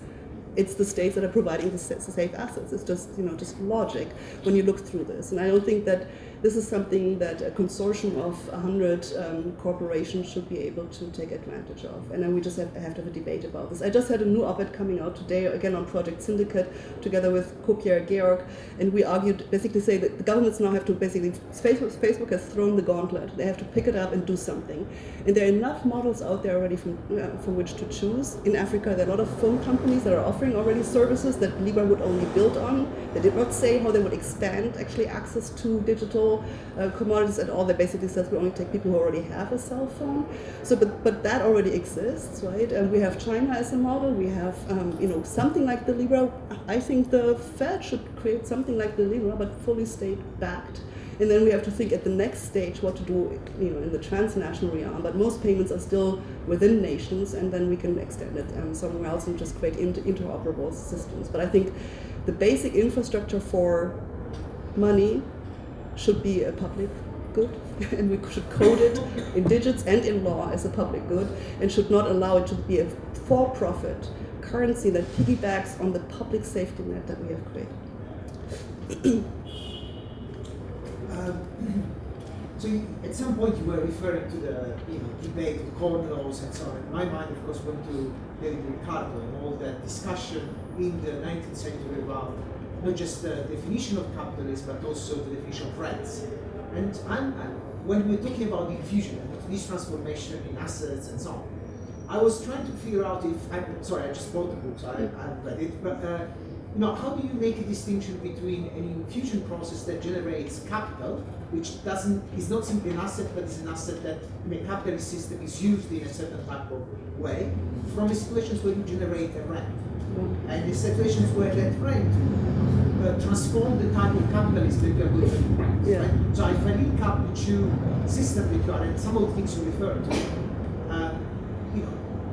It's the states that are providing the safe assets. It's just logic when you look through this. And I don't think that this is something that a consortium of 100 corporations should be able to take advantage of. And then we just have to have a debate about this. I just had a new op-ed coming out today, again on Project Syndicate, together with Kopier Georg, and we argued, basically say that the governments now have to Facebook has thrown the gauntlet. They have to pick it up and do something. And there are enough models out there already from which to choose. In Africa, there are a lot of phone companies that are offering already services that Libra would only build on. They did not say how they would expand actually access to digital commodities at all. They basically says we only take people who already have a cell phone. So, but that already exists, right? And we have China as a model. We have something like the Libra. I think the Fed should create something like the Libra, but fully state-backed. And then we have to think at the next stage what to do, in the transnational realm. But most payments are still within nations, and then we can extend it somewhere else and just create interoperable systems. But I think the basic infrastructure for money should be a public good, and we should code it in digits and in law as a public good, and should not allow it to be a for-profit currency that piggybacks on the public safety net that we have created. So at some point you were referring to the debate, the corn laws and so on. In my mind, of course, went to David Ricardo and all that discussion in the 19th century about not just the definition of capitalism, but also the definition of rents. And when we're talking about the infusion, this transformation in assets and so on, I was trying to figure out I just bought the book, so I read it, but how do you make a distinction between an infusion process that generates capital, which is not simply an asset, but is an asset that in a capitalist system is used in a certain type of way, from situations where you generate a rent. And in situations where that rent transform the type of capitalism that you are going to rent. Yeah. Right? So if I link up the two systems that you are, and some of the things you refer to,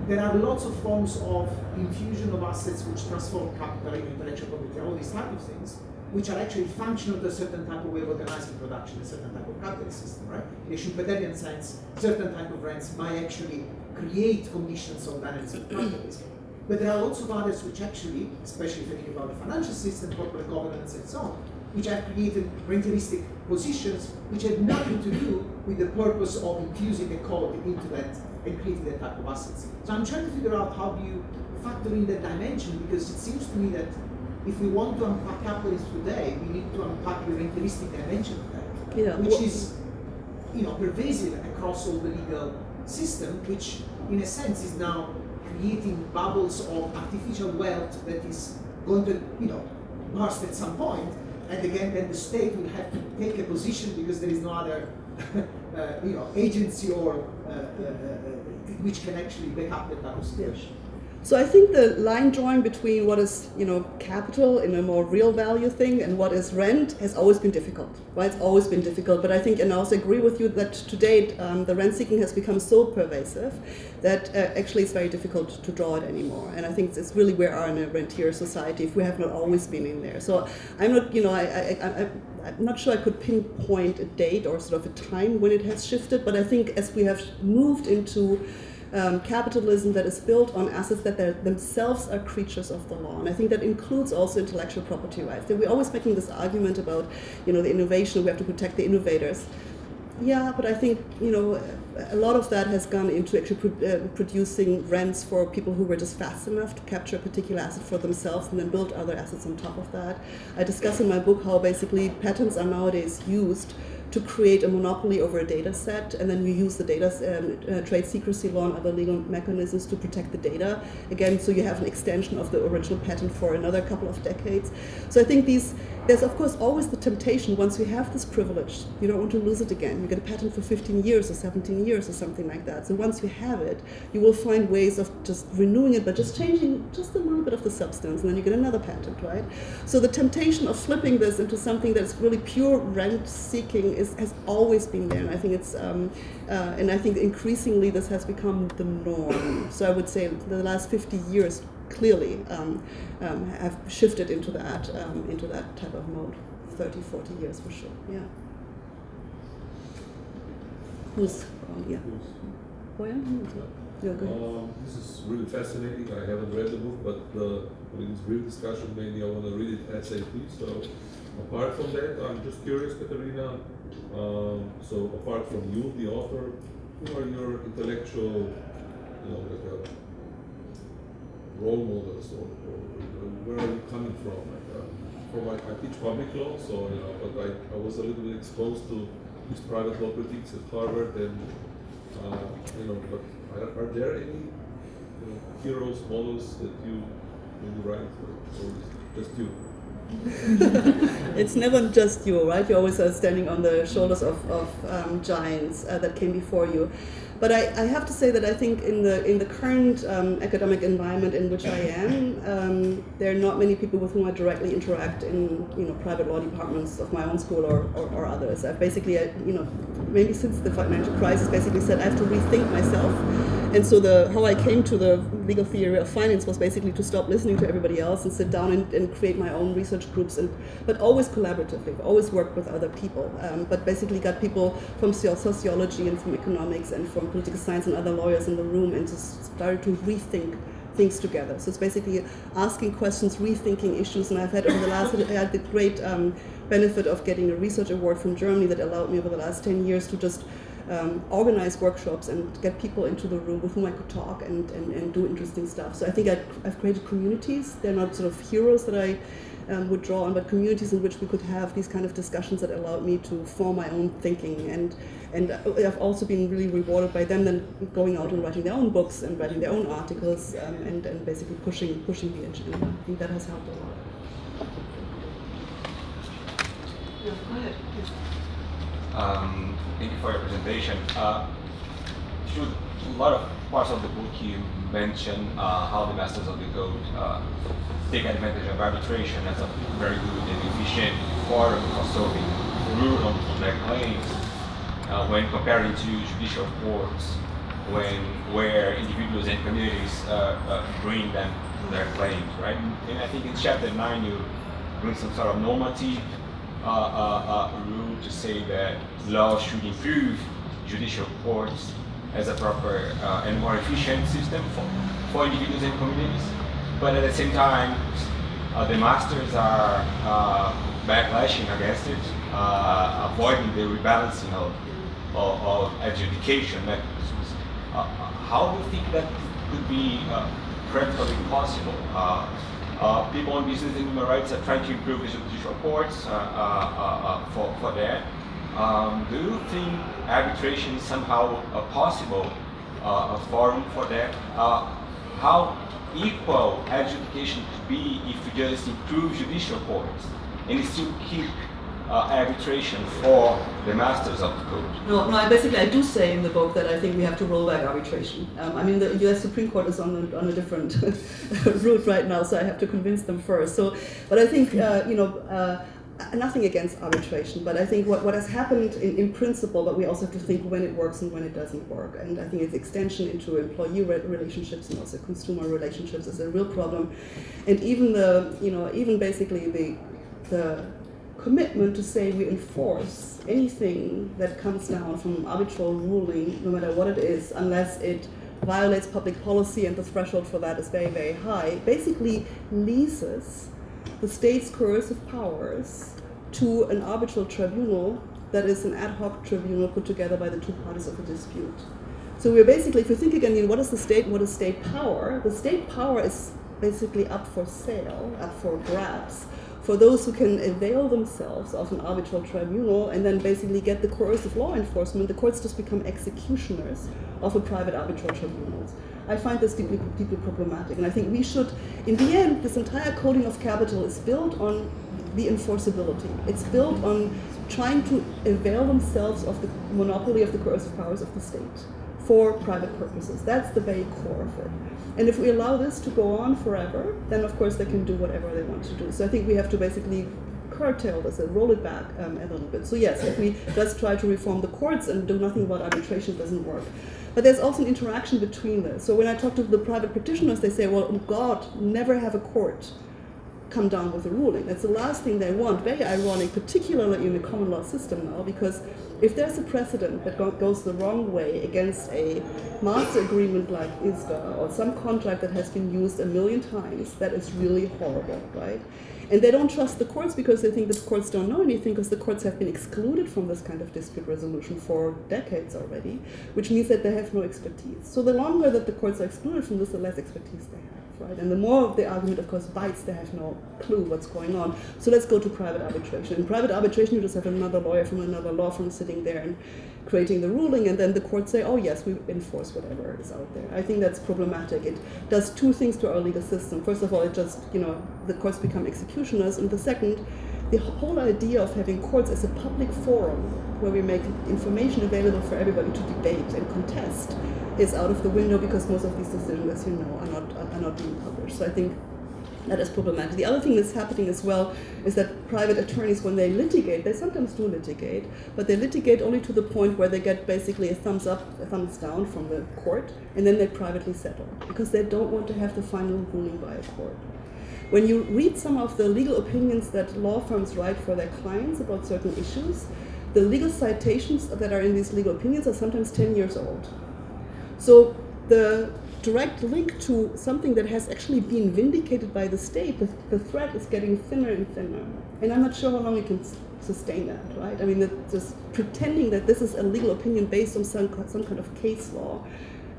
there are lots of forms of infusion of assets which transform capital, intellectual property, all these type of things, which are actually functional to a certain type of way of organizing production, a certain type of capitalist system, right? In a Schumpeterian sense, certain type of rents might actually create conditions of dynamics of capitalism. But there are lots of others which actually, especially if you think about the financial system, corporate governance and so on, which have created rentiristic positions which have nothing to do with the purpose of infusing a code into that and creating that type of assets. So I'm trying to figure out how do you factor in that dimension, because it seems to me that if we want to unpack capitalism today, we need to unpack the rentiristic dimension of that, which is pervasive across all the legal system, which in a sense is now creating bubbles of artificial wealth that is going to burst at some point, and again then the state will have to take a position because there is no other agency or which can actually back up that type of situation. So I think the line drawing between what is capital in a more real value thing and what is rent has always been difficult. Right? It's always been difficult. But I think, and I also agree with you that to date the rent seeking has become so pervasive that actually it's very difficult to draw it anymore. And I think it's really we are in a rentier society if we have not always been in there. So I'm not, I'm not sure I could pinpoint a date or sort of a time when it has shifted. But I think as we have moved into capitalism that is built on assets that themselves are creatures of the law. And I think that includes also intellectual property rights. We're always making this argument about, the innovation, we have to protect the innovators. Yeah, but I think, a lot of that has gone into actually producing rents for people who were just fast enough to capture a particular asset for themselves and then build other assets on top of that. I discuss in my book how basically patents are nowadays used to create a monopoly over a data set, and then you use the data trade secrecy law and other legal mechanisms to protect the data. Again, so you have an extension of the original patent for another couple of decades. So I think there's of course always the temptation, once you have this privilege, you don't want to lose it again. You get a patent for 15 years or 17 years or something like that. So once you have it, you will find ways of just renewing it, but just changing just a little bit of the substance, and then you get another patent, right? So the temptation of flipping this into something that's really pure rent-seeking has always been there, and I think it's and I think increasingly this has become the norm. So I would say the last 50 years clearly have shifted into that type of mode. 30, 40 years for sure. Yeah. Who's yeah? Oh yeah. Yeah, go ahead. This is really fascinating. I haven't read the book, but in this brief discussion, maybe I want to read it ASAP. So, apart from that, I'm just curious, Katharina. So, apart from you, the author, who are your intellectual, role models, or where are you coming from? I teach public law, so but I was a little bit exposed to these private law critiques at Harvard, and but are there any heroes, models that you write, or just you? It's never just you, right? You always are standing on the shoulders of giants that came before you. But I have to say that I think in the current academic environment in which I am, there are not many people with whom I directly interact in private law departments of my own school or others. I've basically maybe since the financial crisis basically said I have to rethink myself, and so how I came to the legal theory of finance was basically to stop listening to everybody else and sit down and create my own research groups, but always collaboratively, always work with other people, but basically got people from sociology and from economics and from political science and other lawyers in the room, and just started to rethink things together. So it's basically asking questions, rethinking issues, and I had the great benefit of getting a research award from Germany that allowed me over the last 10 years to just organize workshops and get people into the room with whom I could talk and do interesting stuff. So I think I've created communities. They're not sort of heroes that I would draw on, but communities in which we could have these kind of discussions that allowed me to form my own thinking. And I've also been really rewarded by them then going out and writing their own books and writing their own articles and basically pushing the agenda. I think that has helped a lot. Yeah, go ahead. Yes. Thank you for your presentation. Through a lot of parts of the book, you mentioned how the masters of the code take advantage of arbitration as a very good and efficient forum for solving rule on their claims when comparing to judicial courts, where individuals and communities bring them their claims, right? And I think in chapter 9 you bring some sort of normative rule to say that law should improve judicial courts as a proper and more efficient system for individuals and communities. But at the same time, the masters are backlashing against it, avoiding the rebalancing of adjudication mechanisms. How do you think that could be practically possible? People in business and human rights are trying to improve the judicial courts for that. Do you think arbitration is somehow a possible forum for that? How equal adjudication could be if we just improve judicial courts and still keep arbitration for the masters of the code? No, I do say in the book that I think we have to roll back arbitration. I mean, the U.S. Supreme Court is on a different route right now, so I have to convince them first. So, but I think nothing against arbitration, but I think what has happened in principle, but we also have to think when it works and when it doesn't work. And I think its extension into employee relationships and also consumer relationships is a real problem. And even basically the commitment to say we enforce anything that comes down from arbitral ruling, no matter what it is, unless it violates public policy and the threshold for that is very, very high, basically leases the state's coercive powers to an arbitral tribunal that is an ad hoc tribunal put together by the two parties of the dispute. So we're basically, if you think again, what is the state, what is state power? The state power is basically up for sale, up for grabs, for those who can avail themselves of an arbitral tribunal and then basically get the coercive law enforcement, the courts just become executioners of a private arbitral tribunals. I find this deeply, deeply problematic, and I think we should, in the end, this entire coding of capital is built on the enforceability. It's built on trying to avail themselves of the monopoly of the coercive powers of the state for private purposes. That's the very core of it. And if we allow this to go on forever, then of course they can do whatever they want to do. So I think we have to basically curtail this and roll it back a little bit. So yes, if we just try to reform the courts and do nothing about arbitration, it doesn't work. But there's also an interaction between this. So when I talk to the private petitioners, they say, well, oh God, never have a court come down with a ruling. That's the last thing they want. Very ironic, particularly in the common law system now, because if there's a precedent that goes the wrong way against a master agreement like ISDA or some contract that has been used a million times, that is really horrible, right? And they don't trust the courts because they think the courts don't know anything, because the courts have been excluded from this kind of dispute resolution for decades already, which means that they have no expertise. So the longer that the courts are excluded from this, the less expertise they have, right? And the more of the argument, of course, bites, they have no clue what's going on. So let's go to private arbitration. In private arbitration, you just have another lawyer from another law firm sitting there and creating the ruling, and then the courts say, oh yes, we enforce whatever is out there. I think that's problematic. It does two things to our legal system. First of all, it just, the courts become executioners, and the second, the whole idea of having courts as a public forum where we make information available for everybody to debate and contest is out of the window, because most of these decisions, as you know, are not being published. So I think that is problematic. The other thing that's happening as well is that private attorneys, when they litigate, they sometimes do litigate, but they litigate only to the point where they get basically a thumbs up, a thumbs down from the court, and then they privately settle, because they don't want to have the final ruling by a court. When you read some of the legal opinions that law firms write for their clients about certain issues, the legal citations that are in these legal opinions are sometimes 10 years old. So the direct link to something that has actually been vindicated by the state, the threat is getting thinner and thinner. And I'm not sure how long you can sustain that, right? I mean, just pretending that this is a legal opinion based on some kind of case law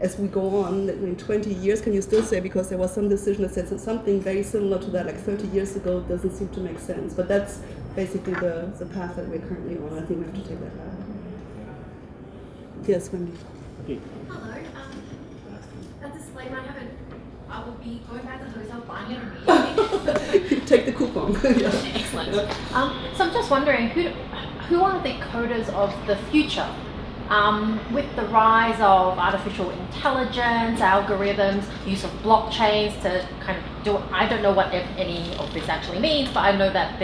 as we go on, in 20 years, can you still say, because there was some decision that said something very similar to that like 30 years ago, doesn't seem to make sense. But that's basically the path that we're currently on. I think we have to take that path. Yes, Wendy. Okay. Hello. A disclaimer, I will be going back to the hotel buying it immediately. Take the coupon. Yeah. Excellent. So I'm just wondering, who are the coders of the future? With the rise of artificial intelligence, algorithms, use of blockchains to kind of do, I don't know what any of this actually means, but I know that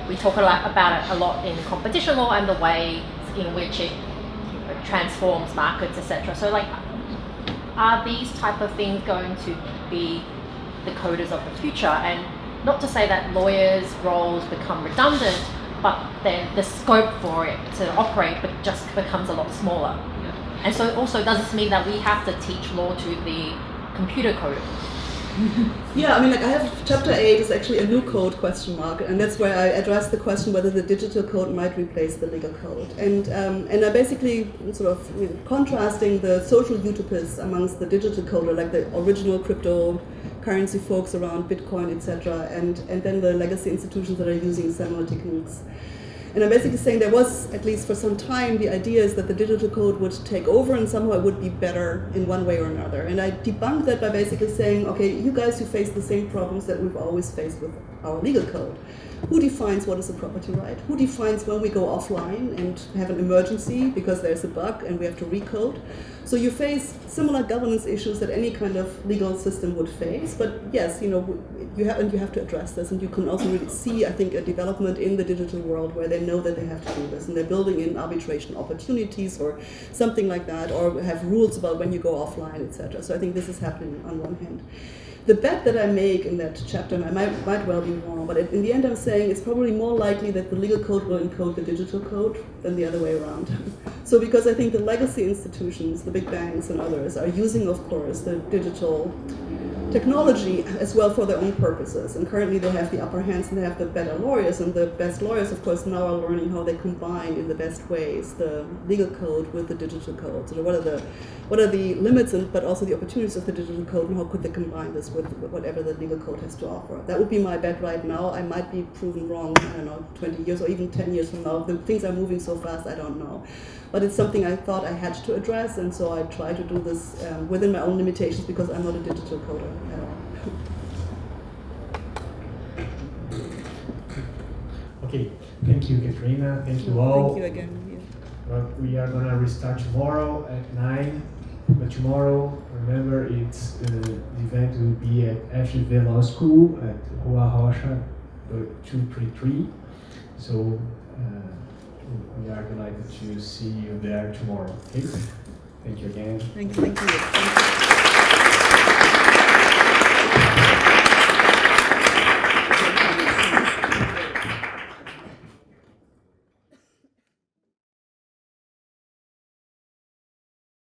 we talk about it a lot in competition law and the way in which it transforms markets, etc. So are these type of things going to be the coders of the future? And not to say that lawyers' roles become redundant, but then the scope for it to operate just becomes a lot smaller. Yeah. And so also, does this mean that we have to teach law to the computer coders? Yeah, I mean, I have chapter 8 is actually a new code ? And that's where I address the question whether the digital code might replace the legal code. And I basically sort of contrasting the social utopists amongst the digital coder, like the original cryptocurrency folks around Bitcoin, etc., and then the legacy institutions that are using similar techniques. And I'm basically saying there was, at least for some time, the idea is that the digital code would take over and somehow it would be better in one way or another. And I debunked that by basically saying, okay, you guys who face the same problems that we've always faced with our legal code. Who defines what is a property right? Who defines when we go offline and have an emergency because there's a bug and we have to recode? So you face similar governance issues that any kind of legal system would face. But yes, you have to address this, and you can also really see, I think, a development in the digital world where they know that they have to do this, and they're building in arbitration opportunities or something like that, or have rules about when you go offline, etc. So I think this is happening on one hand. The bet that I make in that chapter, and I might well be wrong, but in the end I'm saying it's probably more likely that the legal code will encode the digital code than the other way around. So because I think the legacy institutions, the big banks and others, are using, of course, the digital technology as well for their own purposes. And currently they have the upper hands and they have the better lawyers, and the best lawyers, of course, now are learning how they combine in the best ways the legal code with the digital code. So what are the limits but also the opportunities of the digital code, and how could they combine this with whatever the legal code has to offer? That would be my bet right now. I might be proven wrong, I don't know, 20 years or even 10 years from now. The things are moving so fast, I don't know. But it's something I thought I had to address, and so I try to do this within my own limitations, because I'm not a digital coder at all. Okay, thank you, Katharina. Thank you all. Thank you again. Yeah. Well, we are gonna restart tomorrow at 9. But tomorrow, remember, the event will be at FGV Law School at Rua Rocha 233. So we are delighted to see you there tomorrow. Okay? Thank you again. Thank you.